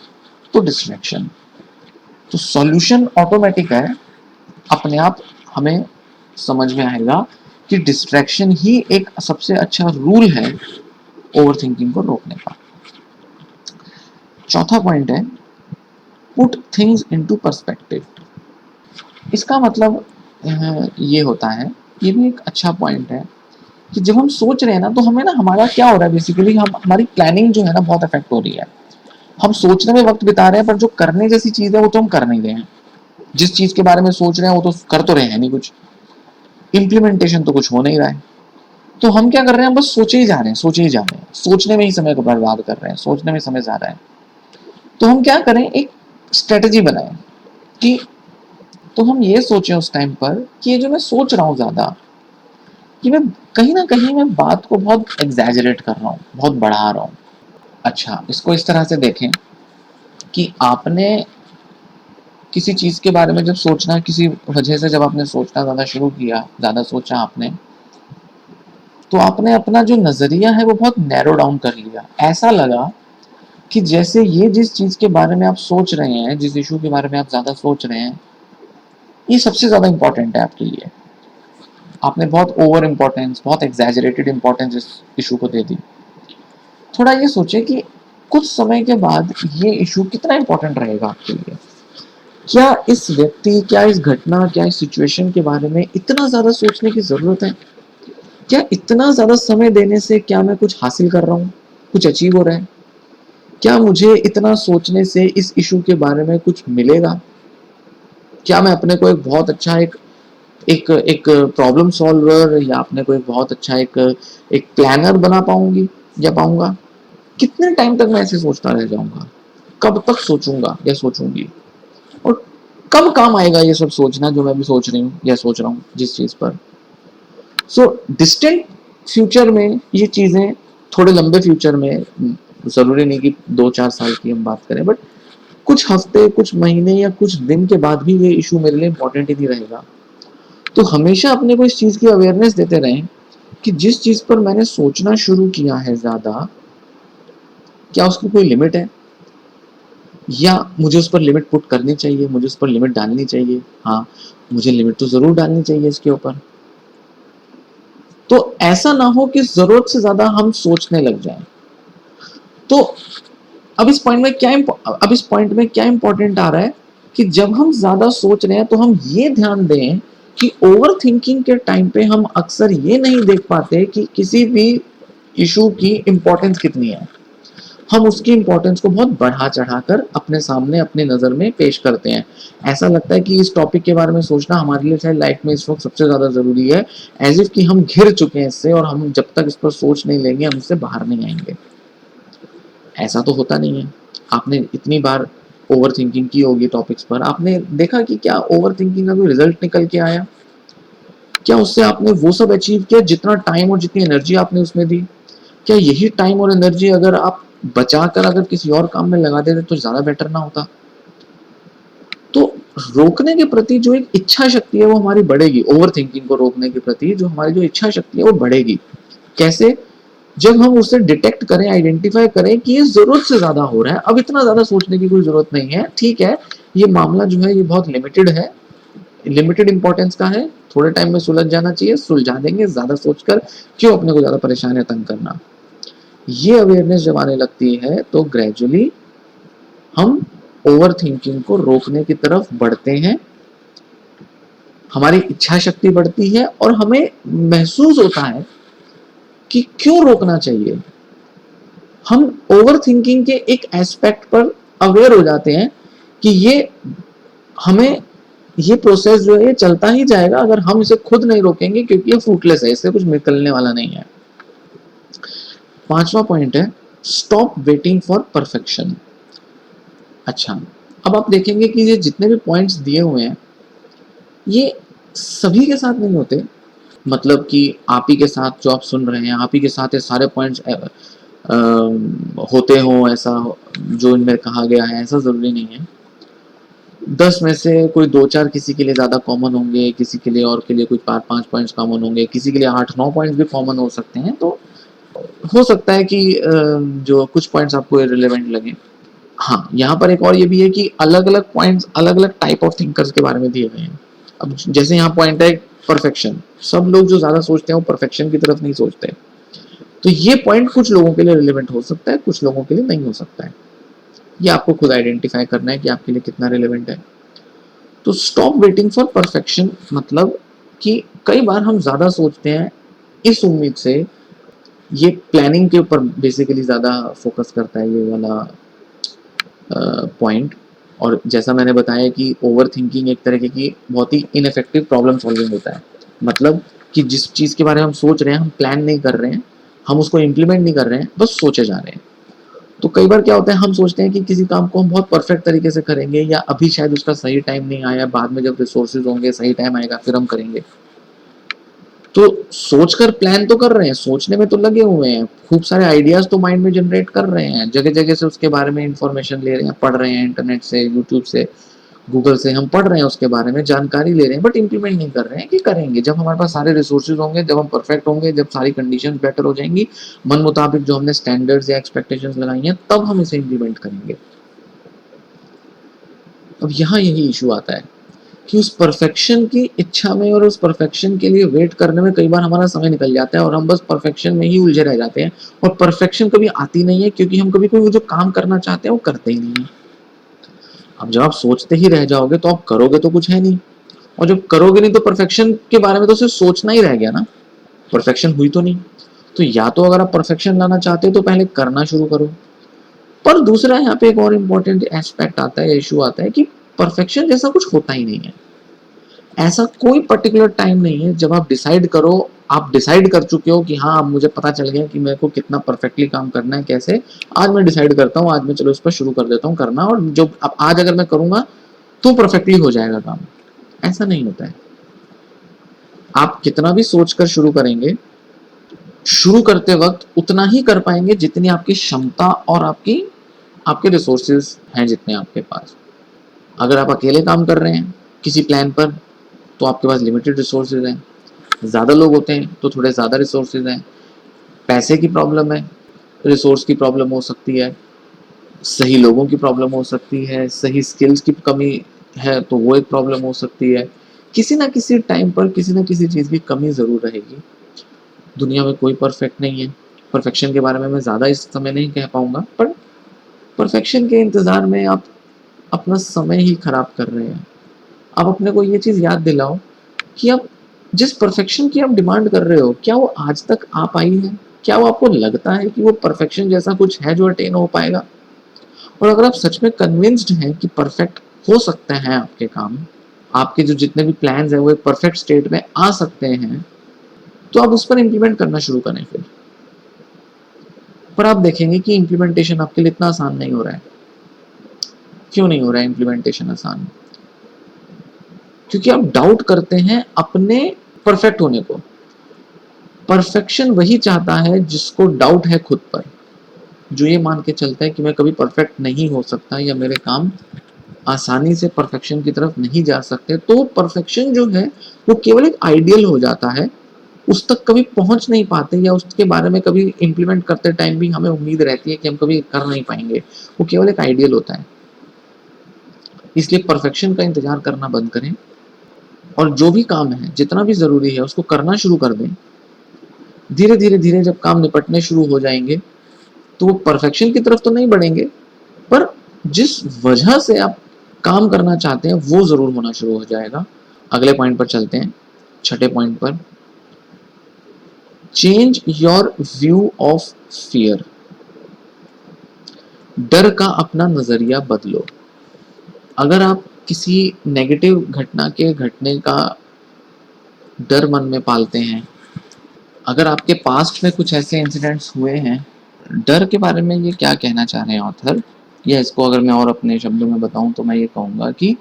तो डिस्ट्रैक्शन। तो सॉल्यूशन ऑटोमेटिक है, अपने आप हमें समझ में आएगा कि डिस्ट्रैक्शन ही एक सबसे अच्छा रूल है ओवर थिंकिंग को रोकने का। चौथा पॉइंट है पुट थिंग्स इनटू पर्सपेक्टिव। इसका मतलब ये होता है, ये भी एक अच्छा पॉइंट है कि जब हम सोच रहे हैं ना, तो हमें ना हमारा क्या हो रहा है बेसिकली, हम हमारी प्लानिंग जो है ना बहुत अफेक्ट हो रही है। हम सोचने में वक्त बिता रहे हैं, पर जो करने जैसी चीज है वो तो हम कर नहीं रहे हैं। जिस चीज के बारे में सोच रहे हैं वो तो कर तो रहे हैं नहीं, कुछ इम्प्लीमेंटेशन तो कुछ हो नहीं रहा है। तो हम क्या कर रहे हैं, बस सोचे ही जा रहे हैं, सोचे ही जा रहे हैं, सोचने में ही समय को बर्बाद कर रहे हैं, सोचने में समय ज्यादा है। तो हम क्या करें, एक स्ट्रेटेजी बनाएं कि तो हम ये सोचें उस टाइम पर कि ये जो मैं सोच रहा हूँ ज्यादा, कि मैं कहीं ना कहीं मैं बात को बहुत एग्जैजरेट कर रहा हूँ, बहुत बढ़ा रहा हूँ। अच्छा, इसको इस तरह से देखें कि आपने किसी चीज के बारे में जब सोचना, किसी वजह से जब आपने सोचना ज्यादा शुरू किया, ज्यादा सोचा आपने, तो आपने अपना जो नजरिया है वो बहुत नैरो डाउन कर लिया। ऐसा लगा कि जैसे ये जिस चीज के बारे में आप सोच रहे हैं, जिस इशू के बारे में आप ज्यादा सोच रहे हैं, ये सबसे ज्यादा इंपॉर्टेंट है आपके लिए। आपने बहुत ओवर इंपॉर्टेंस, बहुत एग्जैजरेटेड इंपॉर्टेंस इस इशू को दे दी। थोड़ा ये सोचे कि कुछ समय के बाद ये इशू कितना इंपॉर्टेंट रहेगा आपके लिए। क्या इस व्यक्ति, क्या इस घटना, क्या इस सिचुएशन के बारे में इतना ज्यादा सोचने की जरूरत है? क्या इतना ज्यादा समय देने से क्या मैं कुछ हासिल कर रहा हूँ, कुछ अचीव हो रहा है? क्या मुझे इतना सोचने से इस इशू के बारे में कुछ मिलेगा? क्या मैं अपने को एक बहुत अच्छा एक एक एक प्रॉब्लम सॉल्वर, या अपने को एक बहुत अच्छा एक प्लानर बना पाऊंगी या पाऊंगा? कितने टाइम तक मैं ऐसे सोचता रह जाऊंगा? कब तक सोचूंगा या सोचूंगी? और कब काम आएगा ये सब सोचना जो मैं भी सोच रही हूँ या सोच रहा हूँ जिस चीज पर? सो डिस्टेंट फ्यूचर में ये चीजें, थोड़े लंबे फ्यूचर में, जरूरी नहीं कि 2-4 साल की हम बात करें, बट कुछ हफ्ते, कुछ महीने या कुछ दिन के बाद भी ये इशू मेरे लिए इंपॉर्टेंट ही नहीं रहेगा। तो हमेशा अपने को इस चीज की अवेयरनेस देते रहें कि जिस चीज पर मैंने सोचना शुरू किया है ज्यादा, क्या उसकी कोई लिमिट है, या मुझे उस पर लिमिट पुट करनी चाहिए, मुझे उस पर लिमिट डालनी चाहिए। हाँ, मुझे लिमिट तो जरूर डालनी चाहिए इसके ऊपर। तो ऐसा ना हो कि जरूरत से ज्यादा हम सोचने लग जाएं। तो अब इस पॉइंट में क्या इंपॉर्टेंट आ रहा है कि जब हम ज्यादा सोच रहे हैं तो हम ये ध्यान दें कि ओवर थिंकिंग के टाइम पे हम अक्सर ये नहीं देख पाते कि किसी भी इशू की इंपॉर्टेंस कितनी है। हम उसकी इंपॉर्टेंस को बहुत बढ़ा चढ़ाकर अपने सामने, अपने नजर में पेश करते हैं। ऐसा लगता है कि इस टॉपिक के बारे में सोचना हमारे लिए शायद लाइफ में इस वक्त सबसे ज्यादा जरूरी है, एज इफ कि हम घिर चुके हैं इससे, और हम जब तक इस पर सोच नहीं लेंगे हम इससे बाहर नहीं आएंगे। ऐसा तो होता नहीं है। आपने इतनी बार ओवर थिंकिंग की होगी टॉपिक्स पर, आपने देखा कि क्या ओवर थिंकिंग का कोई रिजल्ट निकल के आया? क्या उससे आपने वो सब अचीव किया जितना टाइम और जितनी एनर्जी आपने उसमें दी? क्या यही टाइम और एनर्जी अगर आप बचाकर अगर किसी और काम में लगा देते तो ज्यादा बेटर ना होता? तो रोकने के प्रति जो एक इच्छा शक्ति है वो हमारी बढ़ेगी। ओवर थिंकिंग को रोकने के प्रति जो हमारी जो इच्छा शक्ति है वो बढ़ेगी। कैसे? जब हम उसे डिटेक्ट करें, आइडेंटिफाई करें कि ये जरूरत से ज्यादा हो रहा है, अब इतना ज्यादा सोचने की कोई जरूरत नहीं है, ठीक है, ये मामला जो है ये बहुत लिमिटेड है, लिमिटेड इंपॉर्टेंस का है, थोड़े टाइम में सुलझ जाना चाहिए, सुलझा देंगे, ज्यादा सोचकर क्यों अपने को ज्यादा परेशान या तंग करना। ये अवेयरनेस जब आने लगती है तो ग्रेजुअली हम ओवर थिंकिंग को रोकने की तरफ बढ़ते हैं, हमारी इच्छा शक्ति बढ़ती है और हमें महसूस होता है कि क्यों रोकना चाहिए। हम ओवर थिंकिंग के एक एस्पेक्ट पर अवेयर हो जाते हैं कि ये हमें ये प्रोसेस जो है ये चलता ही जाएगा अगर हम इसे खुद नहीं रोकेंगे, क्योंकि ये फ्रूटलेस है, इससे कुछ निकलने वाला नहीं है। 5वां पॉइंट है स्टॉप वेटिंग फॉर परफेक्शन। अच्छा, अब आप देखेंगे कि ये जितने भी पॉइंट्स दिए हुए हैं ये सभी के साथ नहीं होते, मतलब कि आप ही के साथ जो आप सुन रहे हैं आप ही के साथ ये सारे पॉइंट्स होते हों, ऐसा जो इनमें कहा गया है ऐसा जरूरी नहीं है। 10 में से कोई 2-4 किसी के लिए ज्यादा कॉमन होंगे, किसी के लिए और के लिए कोई 4-5 पॉइंट्स कॉमन होंगे, किसी के लिए 8-9 पॉइंट्स भी कॉमन हो सकते हैं। तो हो सकता है कि जो कुछ पॉइंट्स आपको रिलेवेंट लगे। हाँ, यहाँ पर एक और ये भी है कि अलग अलग पॉइंट्स अलग अलग टाइप ऑफ थिंकर्स के बारे में दिए गए हैं। अब जैसे यहाँ पॉइंट है परफेक्शन, सब लोग जो ज्यादा सोचते हैं वो परफेक्शन की तरफ नहीं सोचते, तो ये पॉइंट कुछ लोगों के लिए रिलेवेंट हो सकता है, कुछ लोगों के लिए नहीं हो सकता है। ये आपको खुद आइडेंटिफाई करना है कि आपके लिए कितना रिलेवेंट है। तो स्टॉप वेटिंग फॉर परफेक्शन मतलब कि कई बार हम ज्यादा सोचते हैं इस उम्मीद से, ये प्लानिंग के ऊपर बेसिकली ज्यादा फोकस करता है ये वाला पॉइंट। और जैसा मैंने बताया कि ओवर थिंकिंग एक तरह की बहुत ही इनफेक्टिव प्रॉब्लम सॉल्विंग होता है, मतलब कि जिस चीज के बारे में हम सोच रहे हैं हम प्लान नहीं कर रहे हैं, हम उसको इम्प्लीमेंट नहीं कर रहे हैं, बस सोचे जा रहे हैं। तो कई बार क्या होता है हम सोचते हैं कि किसी काम को हम बहुत परफेक्ट तरीके से करेंगे, या अभी शायद उसका सही टाइम नहीं आया, बाद में जब रिसोर्सेज होंगे सही टाइम आएगा फिर हम करेंगे। तो सोचकर प्लान तो कर रहे हैं, सोचने में तो लगे हुए हैं, खूब सारे आइडियाज तो माइंड में जनरेट कर रहे हैं, जगह जगह से उसके बारे में इंफॉर्मेशन ले रहे हैं, पढ़ रहे हैं, इंटरनेट से, यूट्यूब से, गूगल से हम पढ़ रहे हैं, उसके बारे में जानकारी ले रहे हैं, बट इंप्लीमेंट नहीं कर रहे हैं कि करेंगे जब हमारे पास सारे रिसोर्सेज होंगे, जब हम परफेक्ट होंगे, जब सारी कंडीशंस बेटर हो जाएंगी, मन मुताबिक जो हमने स्टैंडर्ड्स या एक्सपेक्टेशंस लगाई हैं, तब हम इसे इंप्लीमेंट करेंगे। अब यहाँ यही इशू आता है कि उस परफेक्शन की इच्छा में और उस परफेक्शन के लिए वेट करने में कई बार हमारा समय निकल जाता है और हम बस परफेक्शन में ही उलझे रह जाते हैं, और परफेक्शन कभी आती नहीं है क्योंकि हम कभी कोई जो काम करना चाहते हैं वो करते ही नहीं है। अब जब आप सोचते ही रह जाओगे तो आप करोगे तो कुछ है नहीं, और जब करोगे नहीं तो परफेक्शन के बारे में तो सिर्फ सोचना ही रह गया ना, परफेक्शन हुई तो नहीं। तो या तो अगर आप परफेक्शन लाना चाहते हो तो पहले करना शुरू करो। पर दूसरा यहाँ पे एक और इम्पोर्टेंट एस्पेक्ट आता है, इशू आता है कि परफेक्शन जैसा कुछ होता ही नहीं है। ऐसा कोई पर्टिकुलर टाइम नहीं है जब आप डिसाइड करो, आप डिसाइड कर चुके हो कि हाँ अब मुझे पता चल गया कि मेरे को कितना परफेक्टली काम करना है, कैसे, आज मैं डिसाइड करता हूँ, आज मैं चलो इस पर शुरू कर देता हूँ करना, और जो अब आज अगर मैं करूंगा तो परफेक्टली हो जाएगा काम। ऐसा नहीं होता है। आप कितना भी सोचकर शुरू करेंगे, शुरू करते वक्त उतना ही कर पाएंगे जितनी आपकी क्षमता और आपके रिसोर्सेज हैं जितने आपके पास। अगर आप अकेले काम कर रहे हैं किसी प्लान पर तो आपके पास लिमिटेड रिसोर्सेज हैं, ज़्यादा लोग होते हैं तो थोड़े ज़्यादा रिसोर्सेज हैं, पैसे की प्रॉब्लम है, रिसोर्स की प्रॉब्लम हो सकती है, सही लोगों की प्रॉब्लम हो सकती है, सही स्किल्स की कमी है तो वो एक प्रॉब्लम हो सकती है, किसी ना किसी टाइम पर किसी ना किसी चीज़ की कमी ज़रूर रहेगी। दुनिया में कोई परफेक्ट नहीं है। परफेक्शन के बारे में मैं ज़्यादा इस समय नहीं कह पाऊंगा, पर परफेक्शन के इंतज़ार में आप अपना समय ही खराब कर रहे हैं। आप अपने को ये चीज़ याद दिलाओ कि आप जिस परफेक्शन की आप डिमांड कर रहे हो क्या वो आज तक आ पाई है? क्या वो आपको लगता है कि वो परफेक्शन जैसा कुछ है जो अटेन हो पाएगा? और अगर आप सच में कन्विंस्ड हैं कि परफेक्ट हो सकते हैं आपके काम, आपके जो जितने भी प्लान्स हैं वो एक परफेक्ट स्टेट में आ सकते हैं, तो आप उस पर इम्प्लीमेंट करना शुरू करें फिर। पर आप देखेंगे कि इम्प्लीमेंटेशन आपके लिए इतना आसान नहीं हो रहा है। क्यों नहीं हो रहा है इम्प्लीमेंटेशन आसान? क्योंकि आप डाउट करते हैं अपने परफेक्ट होने को। परफेक्शन वही चाहता है जिसको डाउट है खुद पर, जो ये मान के चलता है कि मैं कभी परफेक्ट नहीं हो सकता या मेरे काम आसानी से परफेक्शन की तरफ नहीं जा सकते। तो परफेक्शन जो है वो केवल एक आइडियल हो जाता है उस तक कभी पहुंच नहीं पाते, या उसके बारे में कभी इम्प्लीमेंट करते टाइम भी हमें उम्मीद रहती है कि हम कभी कर नहीं पाएंगे। वो केवल एक आइडियल होता है। इसलिए परफेक्शन का इंतजार करना बंद करें, और जो भी काम है, जितना भी जरूरी है, उसको करना शुरू कर दें। धीरे धीरे धीरे जब काम निपटने शुरू हो जाएंगे तो वो परफेक्शन की तरफ तो नहीं बढ़ेंगे, पर जिस वजह से आप काम करना चाहते हैं वो जरूर होना शुरू हो जाएगा। अगले पॉइंट पर चलते हैं, छठे पॉइंट पर। Change your view of fear. डर का अपना नजरिया बदलो। अगर आप किसी नेगेटिव घटना के घटने का डर मन में पालते हैं, अगर आपके पास्ट में कुछ ऐसे इंसिडेंट्स हुए हैं, डर के बारे में ये क्या कहना चाह रहे हैं ऑथर, या इसको अगर मैं और अपने शब्दों में बताऊं तो मैं ये कहूंगा कि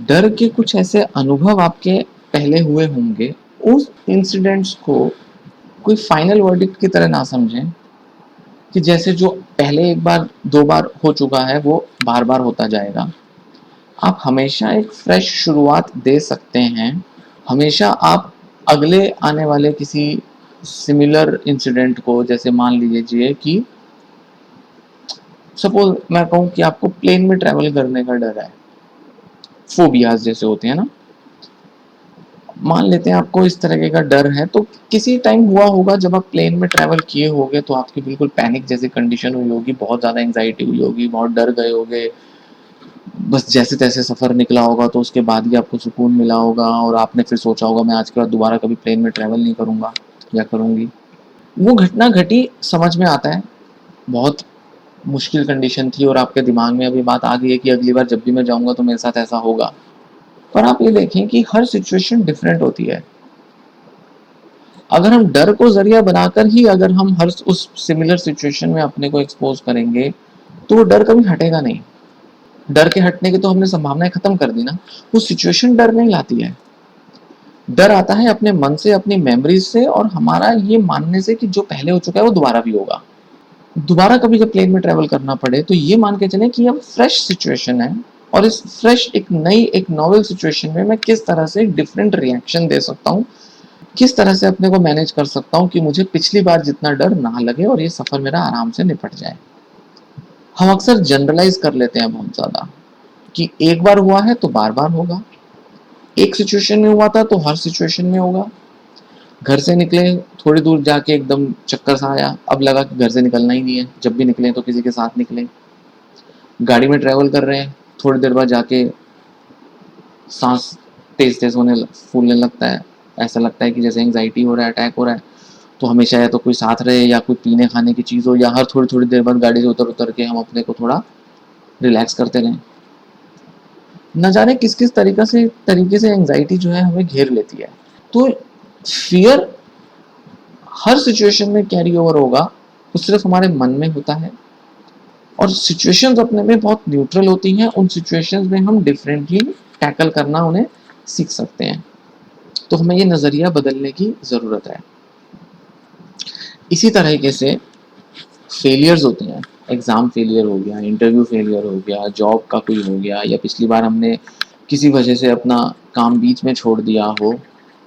डर के कुछ ऐसे अनुभव आपके पहले हुए होंगे, उस इंसिडेंट्स को कोई फाइनल वर्डिक्ट की तरह ना समझें कि जैसे जो पहले एक बार दो बार हो चुका है वो बार बार होता जाएगा। आप हमेशा एक फ्रेश शुरुआत दे सकते हैं। हमेशा आप अगले आने वाले किसी सिमिलर इंसिडेंट को, जैसे मान लीजिए कि सपोज मैं कहूँ कि आपको प्लेन में ट्रैवल करने का डर है, फोबियाज जैसे होते हैं ना, मान लेते हैं आपको इस तरह का डर है, तो किसी टाइम हुआ होगा जब आप प्लेन में ट्रैवल किए होंगे तो आपकी बिल्कुल पैनिक जैसी कंडीशन हुई होगी, बहुत ज़्यादा एंजाइटी हुई होगी, बहुत डर गए होंगे, बस जैसे तैसे सफ़र निकला होगा, तो उसके बाद ही आपको सुकून मिला होगा और आपने फिर सोचा होगा मैं आज के बाद दोबारा कभी प्लेन में ट्रैवल नहीं करूँगा या करूँगी। वो घटना घटी, समझ में आता है बहुत मुश्किल कंडीशन थी और आपके दिमाग में अभी बात आ गई है कि अगली बार जब भी मैं जाऊँगा तो मेरे साथ ऐसा होगा। पर आप ये देखें कि हर सिचुएशन डिफरेंट होती है। अगर हम डर को जरिया बनाकर ही अगर हम हर उस सिमिलर सिचुएशन में अपने को एक्सपोज करेंगे तो वो डर कभी हटेगा नहीं। डर के हटने की तो हमने संभावनाएं खत्म कर दी ना। वो सिचुएशन डर नहीं लाती है। डर आता है अपने मन से, अपनी मेमोरीज से, और हमारा ये मानने से कि जो पहले हो चुका है वो दोबारा भी होगा। दोबारा कभी जब प्लेन में ट्रेवल करना पड़े तो ये मान के चले कि अब फ्रेश सिचुएशन है, और इस फ्रेश एक नई एक नॉवेल सिचुएशन में मैं किस तरह से एक डिफरेंट रिएक्शन दे सकता हूँ, किस तरह से अपने को मैनेज कर सकता हूँ कि मुझे पिछली बार जितना डर ना लगे और ये सफर मेरा आराम से निपट जाए। हम अक्सर जनरलाइज कर लेते हैं बहुत ज्यादा कि एक बार हुआ है तो बार बार होगा, एक सिचुएशन में हुआ था तो हर सिचुएशन में होगा। घर से निकले, थोड़ी दूर जाके एकदम चक्कर सा आया, अब लगा कि घर से निकलना ही नहीं है, जब भी निकले तो किसी के साथ निकले। गाड़ी में ट्रेवल कर रहे हैं, थोड़ी देर बाद जाके सांस तेज तेज फूलने लगता है, ऐसा लगता है कि जैसे एंजाइटी हो रहा है, अटैक हो रहा है। तो हमेशा या तो कोई साथ रहे या कोई पीने खाने की चीज़ हो, या हर थोड़ी थोड़ी देर बाद गाड़ी से उतर उतर के हम अपने को थोड़ा रिलैक्स करते रहें। न जाने किस किस तरीके से एंजाइटी जो है हमें घेर लेती है। तो फियर हर सिचुएशन में कैरी ओवर होगा, वो सिर्फ हमारे मन में होता है। और सिचुएशंस अपने में बहुत न्यूट्रल होती हैं, उन सिचुएशंस में हम डिफरेंटली टैकल करना उन्हें सीख सकते हैं। तो हमें ये नज़रिया बदलने की ज़रूरत है। इसी तरीके से फेलियर्स होते हैं, एग्ज़ाम फेलियर हो गया, इंटरव्यू फेलियर हो गया, जॉब का कोई हो गया, या पिछली बार हमने किसी वजह से अपना काम बीच में छोड़ दिया हो।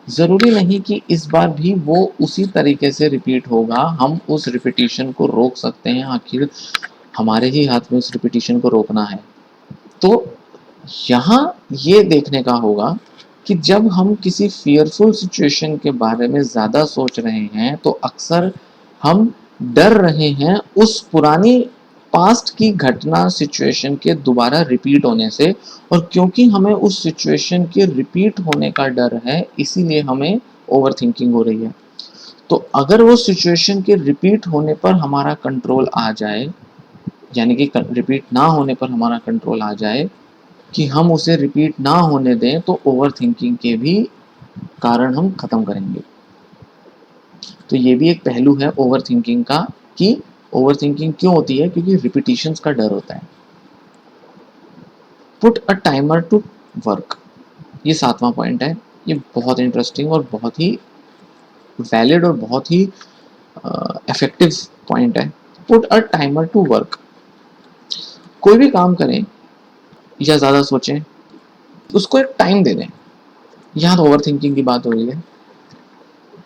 ज़रूरी नहीं कि इस बार भी वो उसी तरीके से रिपीट होगा, हम उस रिपीटिशन को रोक सकते हैं। आखिर हमारे ही हाथ में उस रिपीटिशन को रोकना है। तो यहाँ ये देखने का होगा कि जब हम किसी फियरफुल सिचुएशन के बारे में ज़्यादा सोच रहे हैं तो अक्सर हम डर रहे हैं उस पुरानी पास्ट की घटना सिचुएशन के दोबारा रिपीट होने से, और क्योंकि हमें उस सिचुएशन के रिपीट होने का डर है इसीलिए हमें ओवर थिंकिंग हो रही है। तो अगर वो सिचुएशन के रिपीट होने पर हमारा कंट्रोल आ जाए, यानी कि रिपीट ना होने पर हमारा कंट्रोल आ जाए, कि हम उसे रिपीट ना होने दें, तो ओवर थिंकिंग के भी कारण हम खत्म करेंगे। तो ये भी एक पहलू है ओवर थिंकिंग का, कि ओवर थिंकिंग क्यों होती है, क्योंकि रिपीटिशंस का डर होता है। Put a timer to work, ये 7वां पॉइंट है। ये बहुत इंटरेस्टिंग और बहुत ही वैलिड और बहुत ही इफेक्टिव पॉइंट है। Put a timer to work. कोई भी काम करें या ज़्यादा सोचें, उसको एक टाइम दे दें। यहाँ तो ओवर थिंकिंग की बात हो रही है।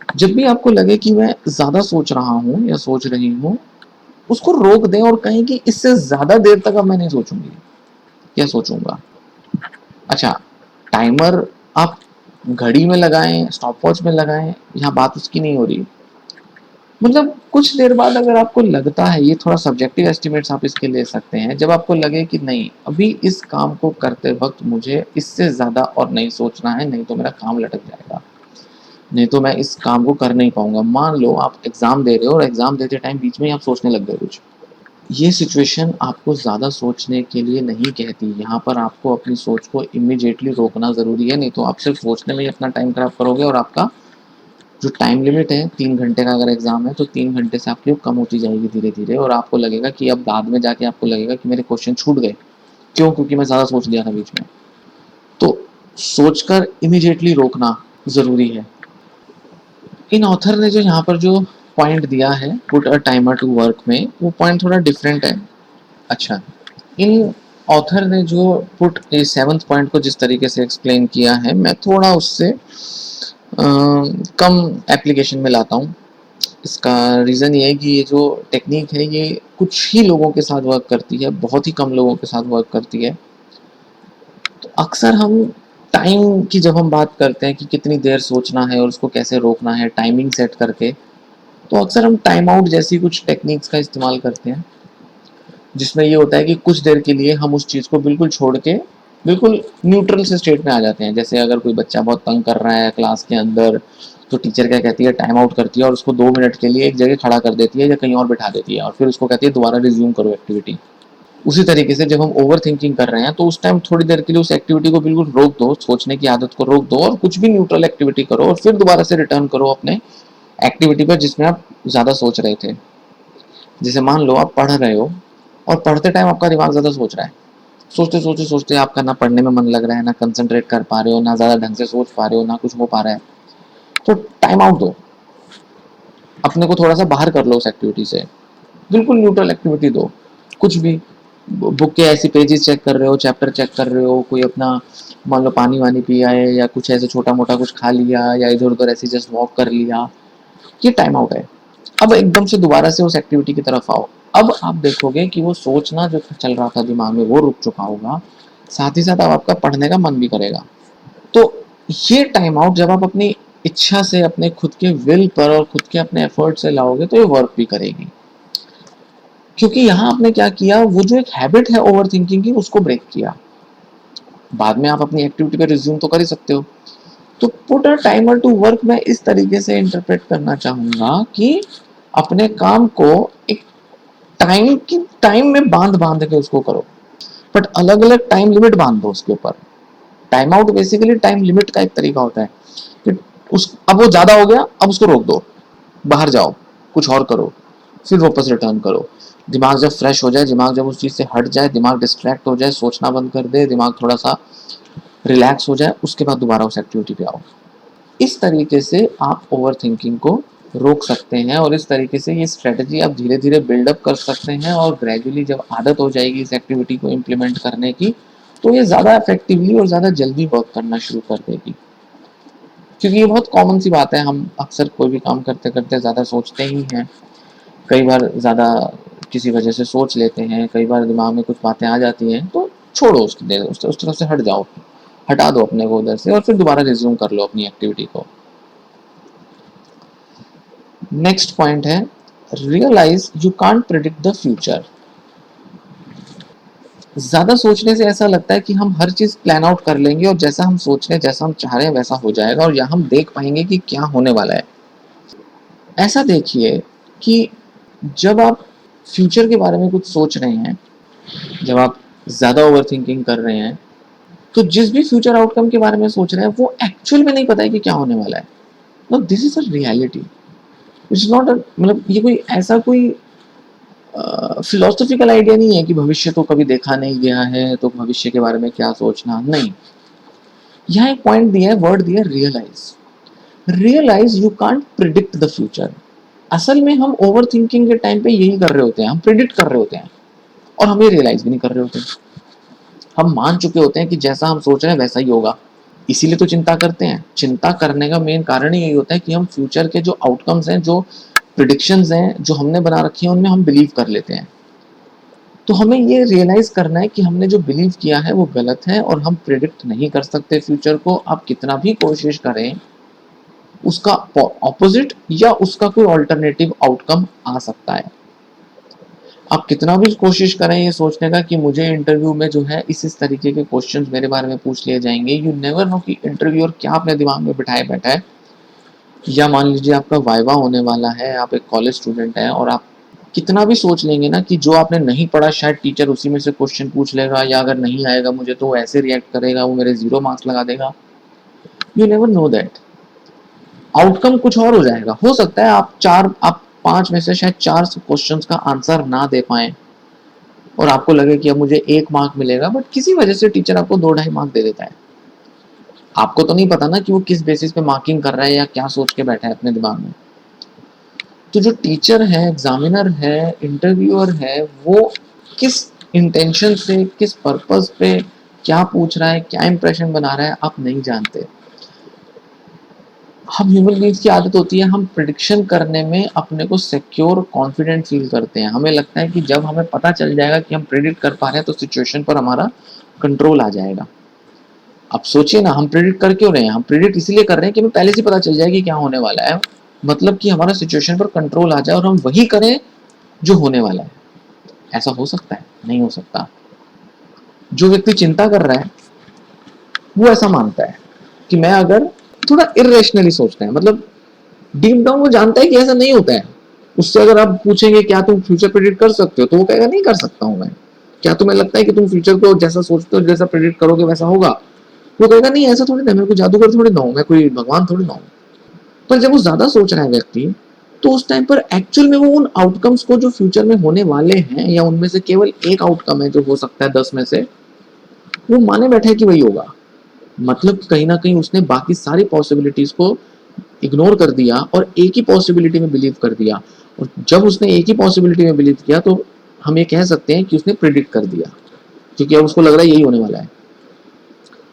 जब भी आपको लगे कि मैं ज़्यादा सोच रहा हूँ या सोच रही हूँ, उसको रोक दें और कहें कि इससे ज़्यादा देर तक अब मैं नहीं सोचूँगी या सोचूँगा। अच्छा, टाइमर आप घड़ी में लगाएँ, स्टॉपवॉच में लगाएँ, यहाँ बात उसकी नहीं हो रही। मतलब कुछ देर बाद अगर आपको लगता है, ये थोड़ा सब्जेक्टिव एस्टिमेट्स आप इसके ले सकते हैं, जब आपको लगे कि नहीं, अभी इस काम को करते वक़्त मुझे इससे ज़्यादा और नहीं सोचना है, नहीं तो मेरा काम लटक जाएगा। नहीं तो मैं इस काम को कर नहीं पाऊँगा। मान लो आप एग्ज़ाम दे रहे हो और एग्ज़ाम देते टाइम बीच में ही आप सोचने लग गए कुछ। ये सिचुएशन आपको ज़्यादा सोचने के लिए नहीं कहती। यहाँ पर आपको अपनी सोच को इमीडिएटली रोकना ज़रूरी है, नहीं तो आप सिर्फ़ सोचने में ही अपना टाइम खराब करोगे और आपका जो टाइम लिमिट है 3 घंटे का अगर एग्ज़ाम है, तो 3 घंटे से आपकी वो कम होती जाएगी धीरे-धीरे और आपको लगेगा कि अब बाद में जाके आपको लगेगा कि मेरे क्वेश्चन छूट गए। क्यों? क्योंकि मैं ज़्यादा सोच लिया था बीच में। तो सोचकर इमीडिएटली रोकना ज़रूरी है। इन ऑथर ने जो यहाँ पर जो पॉइंट दिया है put a timer to work में, वो पॉइंट थोड़ा डिफरेंट है। अच्छा, इन ऑथर ने जो पुट ए 7th पॉइंट को जिस तरीके से एक्सप्लेन किया है, मैं थोड़ा उससे कम एप्लीकेशन में लाता हूँ। इसका रीज़न ये है कि ये जो टेक्नीक है ये कुछ ही लोगों के साथ वर्क करती है, बहुत ही कम लोगों के साथ वर्क करती है। तो अक्सर हम टाइम की जब हम बात करते हैं कि कितनी देर सोचना है और उसको कैसे रोकना है टाइमिंग सेट करके, तो अक्सर हम टाइम आउट जैसी कुछ टेक्निक्स का इस्तेमाल करते हैं, जिसमें ये होता है कि कुछ देर के लिए हम उस चीज़ को बिल्कुल छोड़ के बिल्कुल न्यूट्रल से स्टेट में आ जाते हैं। जैसे अगर कोई बच्चा बहुत तंग कर रहा है क्लास के अंदर, तो टीचर क्या कहती है, टाइम आउट करती है और उसको 2 मिनट के लिए एक जगह खड़ा कर देती है या कहीं और बिठा देती है और फिर उसको कहती है दोबारा रिज्यूम करो एक्टिविटी। उसी तरीके से जब हम ओवर थिंकिंग कर रहे हैं तो उस टाइम थोड़ी देर के लिए उस एक्टिविटी को बिल्कुल रोक दो, सोचने की आदत को रोक दो और कुछ भी न्यूट्रल एक्टिविटी करो और फिर दोबारा से रिटर्न करो अपने एक्टिविटी पर जिसमें आप ज़्यादा सोच रहे थे। जैसे मान लो आप पढ़ रहे हो और पढ़ते टाइम आपका दिमाग ज़्यादा सोच रहा है, सोचते सोचते सोचते आपका ना पढ़ने में मन लग रहा है, ना कंसंट्रेट कर पा रहे हो, ना ज़्यादा ढंग से सोच पा रहे हो, ना कुछ हो पा रहा है, तो टाइम आउट दो, अपने को थोड़ा सा बाहर कर लो उस एक्टिविटी से, बिल्कुल न्यूट्रल एक्टिविटी दो। कुछ भी बुक के ऐसे पेजेस चेक कर रहे हो, चैप्टर चेक कर रहे हो, कोई अपना मान लो पानी वानी पिया है या कुछ ऐसे छोटा मोटा कुछ खा लिया या इधर उधर ऐसे जस्ट वॉक कर लिया, ये टाइम आउट है। अब एकदम से दोबारा से उस एक्टिविटी की तरफ आओ। अब आप देखोगे कि वो सोचना जो चल रहा था दिमाग में वो रुक चुका होगा, साथ ही साथ अब आपका पढ़ने का मन भी करेगा। तो ये टाइम आउट जब आप अपनी इच्छा से अपने खुद के विल पर और खुद के अपने एफर्ट से लाओगे तो ये वर्क भी करेगी, क्योंकि यहाँ आपने क्या किया, वो जो एक हैबिट है ओवर थिंकिंग की उसको ब्रेक किया। बाद में आप अपनी एक्टिविटी पे रिज्यूम तो कर ही सकते हो। तो put a timer to work मैं इस तरीके से इंटरप्रेट करना चाहूंगा कि अपने काम को एक टाइम में बांध बांध के उसको करो, बट अलग अलग टाइम लिमिट बांध दो उसके ऊपर। Time out basically time limit का एक तरीका होता है कि उस अब वो ज्यादा हो गया, अब उसको रोक दो, बाहर जाओ, कुछ और करो, फिर वापस रिटर्न करो। दिमाग जब फ्रेश हो जाए, दिमाग जब उस चीज से हट जाए, दिमाग डिस्ट्रैक्ट हो जाए, सोचना बंद कर दे, दिमाग थोड़ा सा रिलैक्स हो जाए, उसके बाद दोबारा उस एक्टिविटी पे आओ। इस तरीके से आप ओवर थिंकिंग को रोक सकते हैं और इस तरीके से ये स्ट्रेटजी आप धीरे धीरे बिल्डअप कर सकते हैं और ग्रेजुअली जब आदत हो जाएगी इस एक्टिविटी को इम्प्लीमेंट करने की, तो ये ज़्यादा इफेक्टिवली और ज़्यादा जल्दी वर्क करना शुरू कर देगी। क्योंकि ये बहुत कॉमन सी बात है, हम अक्सर कोई भी काम करते करते ज़्यादा सोचते ही हैं, कई बार ज़्यादा किसी वजह से सोच लेते हैं, कई बार दिमाग में कुछ बातें आ जाती हैं, तो छोड़ो उसकी देर, उस तरफ से हट जाओ, हटा दो अपने को उधर से और फिर दोबारा रिज्यूम कर लो अपनी एक्टिविटी को। नेक्स्ट पॉइंट है realise you can't predict the future. ज्यादा सोचने से ऐसा लगता है कि हम हर चीज प्लान आउट कर लेंगे और जैसा हम सोच रहे हैं, जैसा हम चाह रहे हैं वैसा हो जाएगा और या हम देख पाएंगे कि क्या होने वाला है। ऐसा देखिए कि जब आप फ्यूचर के बारे में कुछ सोच रहे हैं, जब आप ज्यादा ओवर थिंकिंग कर रहे हैं, तो जिस भी फ्यूचर आउटकम के बारे में सोच रहे हैं वो एक्चुअल में नहीं पता है कि क्या होने वाला है। No, this is a reality, it's not, मतलब ये कोई ऐसा कोई फिलोसफिकल आइडिया नहीं है कि भविष्य तो कभी देखा नहीं गया है तो भविष्य के बारे में क्या सोचना, नहीं। यहाँ एक पॉइंट दिया है, वर्ड दिया realise. Realise you can't predict the future. असल में हम ओवर थिंकिंग के टाइम पे यही कर रहे होते हैं, हम प्रिडिक्ट कर रहे होते हैं और हम ये रियलाइज भी नहीं कर रहे होते। हम मान चुके होते हैं कि जैसा हम सोच रहे हैं वैसा ही होगा, इसीलिए तो चिंता करते हैं। चिंता करने का मेन कारण ही यही होता है कि हम फ्यूचर के जो आउटकम्स हैं, जो प्रिडिक्शंस हैं जो हमने बना रखी हैं, उनमें हम बिलीव कर लेते हैं। तो हमें ये रियलाइज करना है कि हमने जो बिलीव किया है वो गलत है और हम प्रिडिक्ट नहीं कर सकते फ्यूचर को। आप कितना भी कोशिश करें, उसका ऑपोजिट या उसका कोई ऑल्टरनेटिव आउटकम आ सकता है। आप कितना भी कोशिश करें ये सोचने का कि मुझे इंटरव्यू में जो है इस तरीके के क्वेश्चंस मेरे बारे में पूछ लिए जाएंगे, यू नेवर नो कि इंटरव्यूअर क्या अपने दिमाग में बिठाए बैठा है। या मान लीजिए आपका वाइवा होने वाला है, आप एक कॉलेज स्टूडेंट हैं और आप कितना भी सोच लेंगे ना कि जो आपने नहीं पढ़ा शायद टीचर उसी में से क्वेश्चन पूछ लेगा, या अगर नहीं आएगा मुझे तो वो ऐसे रिएक्ट करेगा, वो मेरे 0 मार्क्स लगा देगा। You never know that outcome कुछ और हो जाएगा। हो सकता है आप 5 में से शायद 4 क्वेश्चंस का आंसर ना दे पाए और आपको लगे कि अब मुझे 1 मार्क मिलेगा, बट किसी वजह से टीचर आपको 2-2.5 मार्क दे देता है। आपको तो नहीं पता ना कि वो किस बेसिस पे मार्किंग कर रहा है या क्या सोच के बैठा है अपने दिमाग में। तो जो टीचर है, एग्जामिनर है, इंटरव्यूअर है, वो किस इंटेंशन से, किस पर्पस पे क्या पूछ रहा है, क्या इंप्रेशन बना रहा है, आप नहीं जानते। हम ह्यूमन बीइंग्स की आदत होती है, हम प्रिडिक्शन करने में अपने को सिक्योर, कॉन्फिडेंट फील करते हैं। हमें लगता है कि जब हमें पता चल जाएगा कि हम प्रिडिक्ट कर पा रहे हैं तो सिचुएशन पर हमारा कंट्रोल आ जाएगा। अब सोचिए ना, हम प्रिडिक्ट कर क्यों रहे हैं? हम प्रिडिक्ट इसलिए कर रहे हैं कि हमें पहले से पता चल जाए कि क्या होने वाला है, मतलब कि हमारा सिचुएशन पर कंट्रोल आ जाए और हम वही करें जो होने वाला है। ऐसा हो सकता है? नहीं हो सकता। जो व्यक्ति चिंता कर रहा है वो ऐसा मानता है कि मैं अगर थोड़ा इरेशनली सोचता है, मतलब डीप डाउन वो जानता है कि ऐसा नहीं होता है। उससे अगर आप पूछेंगे क्या तुम फ्यूचर प्रेडिक्ट कर सकते हो, तो वो कहेगा नहीं कर सकता हूं मैं। क्या तुम्हें लगता है कि तुम फ्यूचर को जैसा सोचते हो, जैसा प्रेडिक्ट करोगे वैसा होगा? वो कहेगा नहीं, ऐसा थोड़ी ना, मैं कोई जादूगर थोड़ी ना हूं, मैं कोई भगवान थोड़ी ना हूं। पर जब वो ज्यादा सोच रहा है व्यक्ति, तो उस टाइम पर एक्चुअल में वो उन आउटकम्स को जो फ्यूचर में होने वाले हैं, या उनमें से केवल एक आउटकम है जो हो सकता है 10 में से, वो माने बैठा है कि वही होगा। मतलब कहीं ना कहीं उसने बाकी सारी पॉसिबिलिटीज को इग्नोर कर दिया और एक ही पॉसिबिलिटी में बिलीव कर दिया। और जब उसने एक ही पॉसिबिलिटी में बिलीव किया तो हम ये कह सकते हैं कि उसने प्रिडिक्ट कर दिया, क्योंकि अब उसको लग रहा है यही होने वाला है।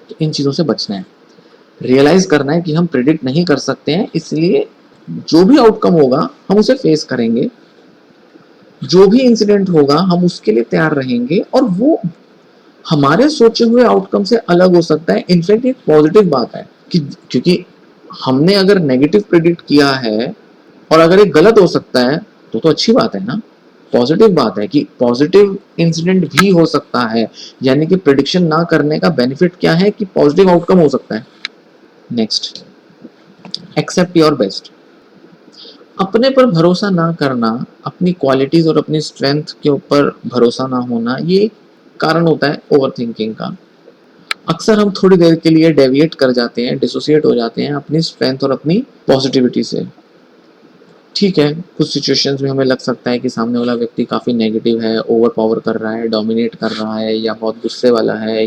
तो इन चीजों से बचना है, रियलाइज करना है कि हम प्रिडिक्ट नहीं कर सकते हैं, इसलिए जो भी आउटकम होगा हम उसे फेस करेंगे। जो भी इंसिडेंट होगा हम उसके लिए तैयार रहेंगे, और वो हमारे सोचे हुए आउटकम से अलग हो सकता है। इनफैक्ट एक पॉजिटिव बात है कि क्योंकि हमने अगर नेगेटिव प्रिडिक्ट किया है और अगर ये गलत हो सकता है तो अच्छी बात है ना। पॉजिटिव बात है कि पॉजिटिव इंसिडेंट भी हो सकता है, यानी कि प्रिडिक्शन ना करने का बेनिफिट क्या है कि पॉजिटिव आउटकम हो सकता है। Next, accept your best. अपने पर भरोसा ना करना, अपनी क्वालिटीज और अपनी स्ट्रेंथ के ऊपर भरोसा ना होना, ये कारण होता है ओवर थिंकिंग का। अक्सर हम थोड़ी देर के लिए डेविएट कर जाते हैं, डिसोसिएट हो जाते हैं अपनी स्ट्रेंथ और अपनी पॉजिटिविटी से। ठीक है, कुछ सिचुएशंस में हमें लग सकता है कि सामने वाला व्यक्ति काफ़ी नेगेटिव है, ओवर पावर कर रहा है, डोमिनेट कर रहा है, या बहुत गुस्से वाला है,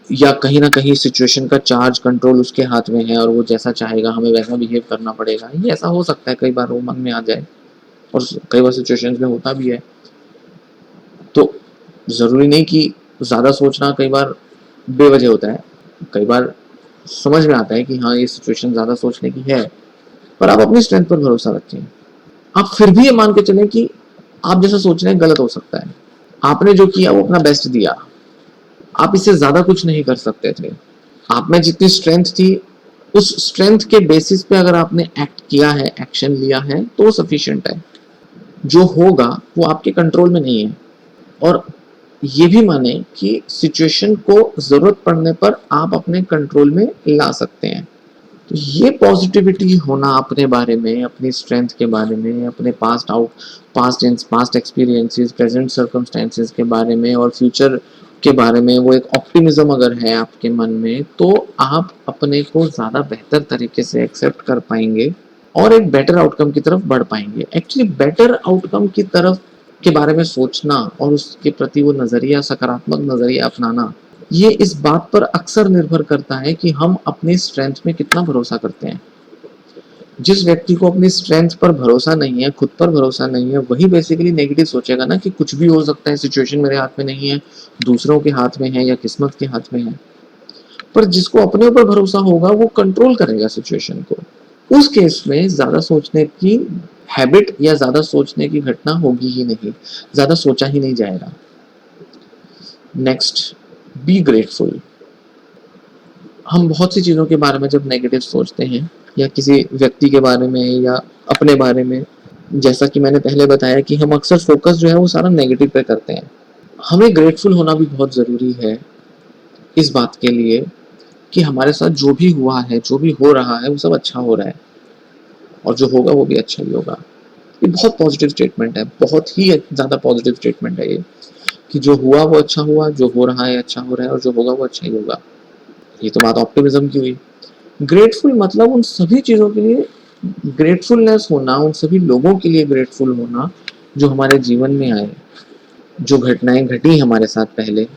या कहीं ना कहीं सिचुएशन का चार्ज कंट्रोल उसके हाथ में है और वो जैसा चाहेगा हमें वैसा बिहेव करना पड़ेगा। ये ऐसा हो सकता है, कई बार वो मन में आ जाए और कई बार सिचुएशंस में होता भी है। तो ज़रूरी नहीं कि ज़्यादा सोचना कई बार बेवजह होता है। कई बार समझ में आता है कि हाँ ये सिचुएशन ज़्यादा सोचने की है, पर आप अपनी स्ट्रेंथ पर भरोसा रखें। आप फिर भी ये मान के चलें कि आप जैसा सोच रहे हैं गलत हो सकता है। आपने जो किया वो अपना बेस्ट दिया, आप इससे ज़्यादा कुछ नहीं कर सकते थे। आप में जितनी स्ट्रेंथ थी, उस स्ट्रेंथ के बेसिस पे अगर आपने एक्ट किया है, एक्शन लिया है, तो वो सफिशिएंट है। जो होगा वो आपके कंट्रोल में नहीं है। और ये भी माने कि सिचुएशन को जरूरत पड़ने पर आप अपने कंट्रोल में ला सकते हैं। तो ये पॉजिटिविटी होना अपने बारे में, अपनी स्ट्रेंथ के बारे में, अपने पास्ट एक्सपीरियंसेस, प्रेजेंट सर्कमस्टेंसेस के बारे में और फ्यूचर के बारे में, वो एक ऑप्टिमिज्म अगर है आपके मन में, तो आप अपने को ज़्यादा बेहतर तरीके से एक्सेप्ट कर पाएंगे और एक बेटर आउटकम की तरफ बढ़ पाएंगे। एक्चुअली बेटर आउटकम की तरफ के बारे में सोचना और उसके प्रति वो नज़रिया, सकारात्मक नज़रिया अपनाना, ये इस बात पर अक्सर निर्भर करता है कि हम अपनी स्ट्रेंथ में कितना भरोसा करते हैं। जिस व्यक्ति को अपनी स्ट्रेंथ पर भरोसा नहीं है, खुद पर भरोसा नहीं है, वही बेसिकली नेगेटिव सोचेगा ना कि कुछ भी हो सकता है, सिचुएशन मेरे हाथ में नहीं है, दूसरों के हाथ में है या किस्मत के हाथ में है। पर जिसको अपने ऊपर भरोसा होगा वो कंट्रोल करेगा सिचुएशन को। उस केस में ज्यादा सोचने की हैबिट या ज्यादा सोचने की घटना होगी ही नहीं, ज्यादा सोचा ही नहीं जाएगा। Next, be grateful. हम बहुत सी चीजों के बारे में जब नेगेटिव सोचते हैं या किसी व्यक्ति के बारे में या अपने बारे में, जैसा कि मैंने पहले बताया कि हम अक्सर फोकस जो है वो सारा नेगेटिव पे करते हैं। हमें ग्रेटफुल होना भी बहुत ज़रूरी है इस बात के लिए कि हमारे साथ जो भी हुआ है, जो भी हो रहा है, वो सब अच्छा हो रहा है और जो होगा वो भी अच्छा ही होगा। ये बहुत पॉजिटिव स्टेटमेंट है, बहुत ही ज़्यादा पॉजिटिव स्टेटमेंट है ये, कि जो हुआ वो अच्छा हुआ, जो हो रहा है अच्छा हो रहा है और जो होगा वो अच्छा ही होगा। ये तो बात ऑप्टिमिज्म की हुई। ग्रेटफुल मतलब उन सभी चीज़ों के लिए ग्रेटफुलनेस होना, उन सभी लोगों के लिए ग्रेटफुल होना जो हमारे जीवन में आए, जो घटनाएं घटी हमारे साथ पहले,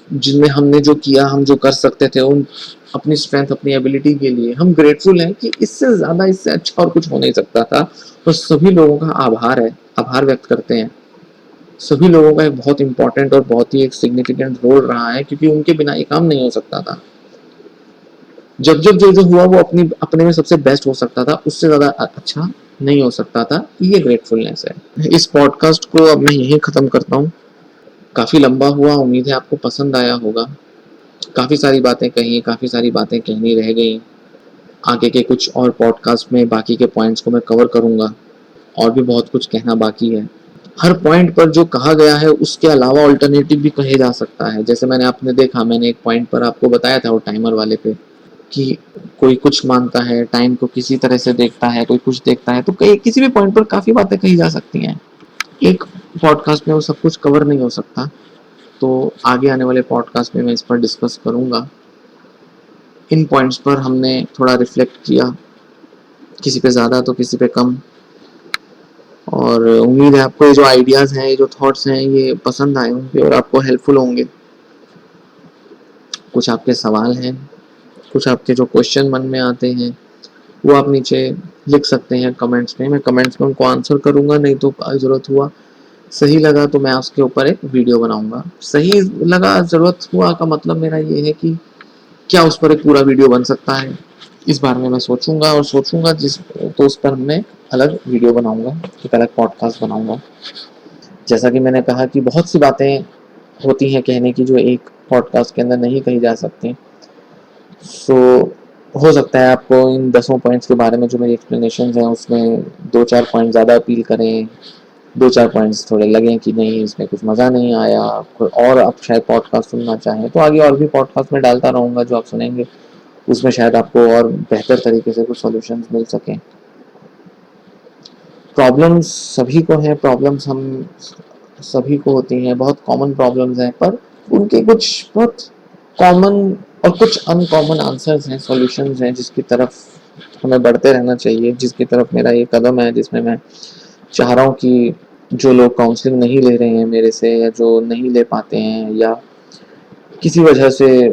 जिनमें हमने जो किया, हम जो कर सकते थे, उन अपनी स्ट्रेंथ, अपनी एबिलिटी के लिए हम ग्रेटफुल हैं कि इससे ज़्यादा, इससे अच्छा और कुछ हो नहीं सकता था। और सभी लोगों का आभार है, आभार व्यक्त करते हैं। सभी लोगों का एक बहुत इंपॉर्टेंट और बहुत ही एक सिग्निफिकेंट रोल रहा है, क्योंकि उनके बिना ये काम नहीं हो सकता था। जब जब जो जो हुआ वो अपने में सबसे बेस्ट हो सकता था, उससे ज़्यादा अच्छा नहीं हो सकता था। ये ग्रेटफुलनेस है। इस पॉडकास्ट को अब मैं यहीं ख़त्म करता हूँ। काफ़ी लंबा हुआ, उम्मीद है आपको पसंद आया होगा। काफ़ी सारी बातें कही, काफ़ी सारी बातें कहनी रह गई। आगे के कुछ और पॉडकास्ट में बाकी के पॉइंट्स को मैं कवर करूँगा, और भी बहुत कुछ कहना बाकी है। हर पॉइंट पर जो कहा गया है उसके अलावा ऑल्टरनेटिव भी कहे जा सकता है। जैसे आपने देखा, मैंने एक पॉइंट पर आपको बताया था वो टाइमर वाले पे, कि कोई कुछ मानता है, टाइम को किसी तरह से देखता है, कोई कुछ देखता है, तो कई किसी भी पॉइंट पर काफ़ी बातें कही जा सकती हैं। एक पॉडकास्ट में वो सब कुछ कवर नहीं हो सकता, तो आगे आने वाले पॉडकास्ट में मैं इस पर डिस्कस करूँगा। इन पॉइंट्स पर हमने थोड़ा रिफ्लेक्ट किया, किसी पे ज़्यादा तो किसी पे कम, और उम्मीद है आपको ये जो आइडियाज़ हैं, ये जो थॉट्स हैं, ये पसंद आए होंगे और आपको हेल्पफुल होंगे। कुछ आपके सवाल हैं, कुछ आपके जो क्वेश्चन मन में आते हैं, वो आप नीचे लिख सकते हैं कमेंट्स में। मैं कमेंट्स में उनको आंसर करूँगा, नहीं तो ज़रूरत हुआ, सही लगा तो मैं उसके ऊपर एक वीडियो बनाऊँगा। सही लगा, ज़रूरत हुआ का मतलब मेरा ये है कि क्या उस पर एक पूरा वीडियो बन सकता है, इस बारे में मैं सोचूंगा, और सोचूंगा तो उस पर मैं अलग वीडियो बनाऊंगा, एक अलग पॉडकास्ट बनाऊंगा। जैसा कि मैंने कहा कि बहुत सी बातें होती हैं कहने की जो एक पॉडकास्ट के अंदर नहीं कही जा सकती। सो हो सकता है आपको इन 10 पॉइंट्स के बारे में जो मेरी एक्सप्लेनेशन हैं उसमें 2-4 पॉइंट ज़्यादा अपील करें, 2-4 पॉइंट्स थोड़े लगें कि नहीं, इसमें कुछ मज़ा नहीं आया, कोई और आप शायद पॉडकास्ट सुनना चाहें, तो आगे और भी पॉडकास्ट में डालता रहूँगा जो आप सुनेंगे, उसमें शायद आपको और बेहतर तरीके से कुछ सॉल्यूशंस मिल सकें। प्रॉब्लम्स सभी को हैं, प्रॉब्लम्स हम सभी को होती हैं, बहुत कॉमन प्रॉब्लम्स हैं, पर उनके कुछ बहुत कॉमन और कुछ अनकॉमन आंसर्स हैं, सॉल्यूशंस हैं, जिसकी तरफ हमें बढ़ते रहना चाहिए, जिसकी तरफ मेरा ये कदम है, जिसमें मैं चाह रहा हूँ कि जो लोग काउंसलिंग नहीं ले रहे हैं मेरे से, या जो नहीं ले पाते हैं, या किसी वजह से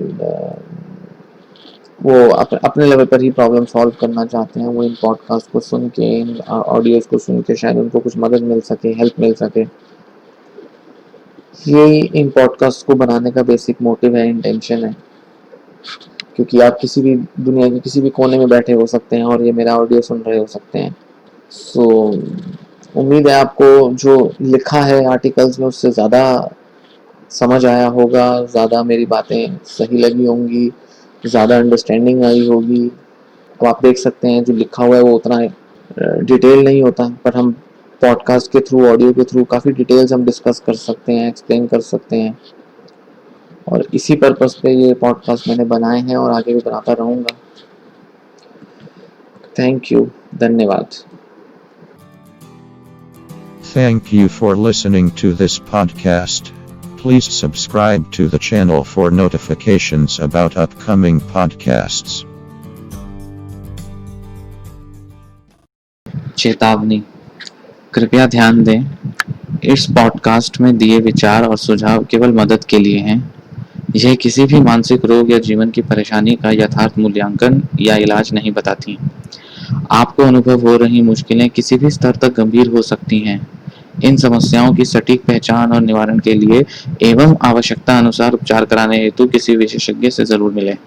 वो अपने लेवल पर ही प्रॉब्लम सॉल्व करना चाहते हैं, वो इन पॉडकास्ट को सुन के, इन ऑडियोज़ को सुन के शायद उनको कुछ मदद मिल सके, हेल्प मिल सके। यही इन पॉडकास्ट को बनाने का बेसिक मोटिव है, इंटेंशन है, क्योंकि आप किसी भी दुनिया के किसी भी कोने में बैठे हो सकते हैं और ये मेरा ऑडियो सुन रहे हो सकते हैं। सो उम्मीद है आपको जो लिखा है आर्टिकल्स में उससे ज़्यादा समझ आया होगा, ज़्यादा मेरी बातें सही लगी होंगी, ज़्यादा अंडरस्टैंडिंग आई होगी। अब आप देख सकते हैं जो लिखा हुआ है वो उतना डिटेल नहीं होता, पर हम पॉडकास्ट के थ्रू, ऑडियो के थ्रू काफ़ी डिटेल्स हम डिस्कस कर सकते हैं, एक्सप्लेन कर सकते हैं, और इसी पर्पस पे ये पॉडकास्ट मैंने बनाए हैं और आगे भी बनाता रहूँगा। थैंक यू, धन्यवाद। Thank you for listening to this podcast. Please subscribe to the channel for notifications about upcoming podcasts. चेतावनी, कृपया ध्यान दें, इस पॉडकास्ट में दिए विचार और सुझाव केवल मदद के लिए हैं। यह किसी भी मानसिक रोग या जीवन की परेशानी का यथार्थ मूल्यांकन या इलाज नहीं बताती। आपको अनुभव हो रही मुश्किलें किसी भी स्तर तक गंभीर हो सकती हैं। इन समस्याओं की सटीक पहचान और निवारण के लिए एवं आवश्यकता अनुसार उपचार कराने हेतु किसी विशेषज्ञ से जरूर मिलें।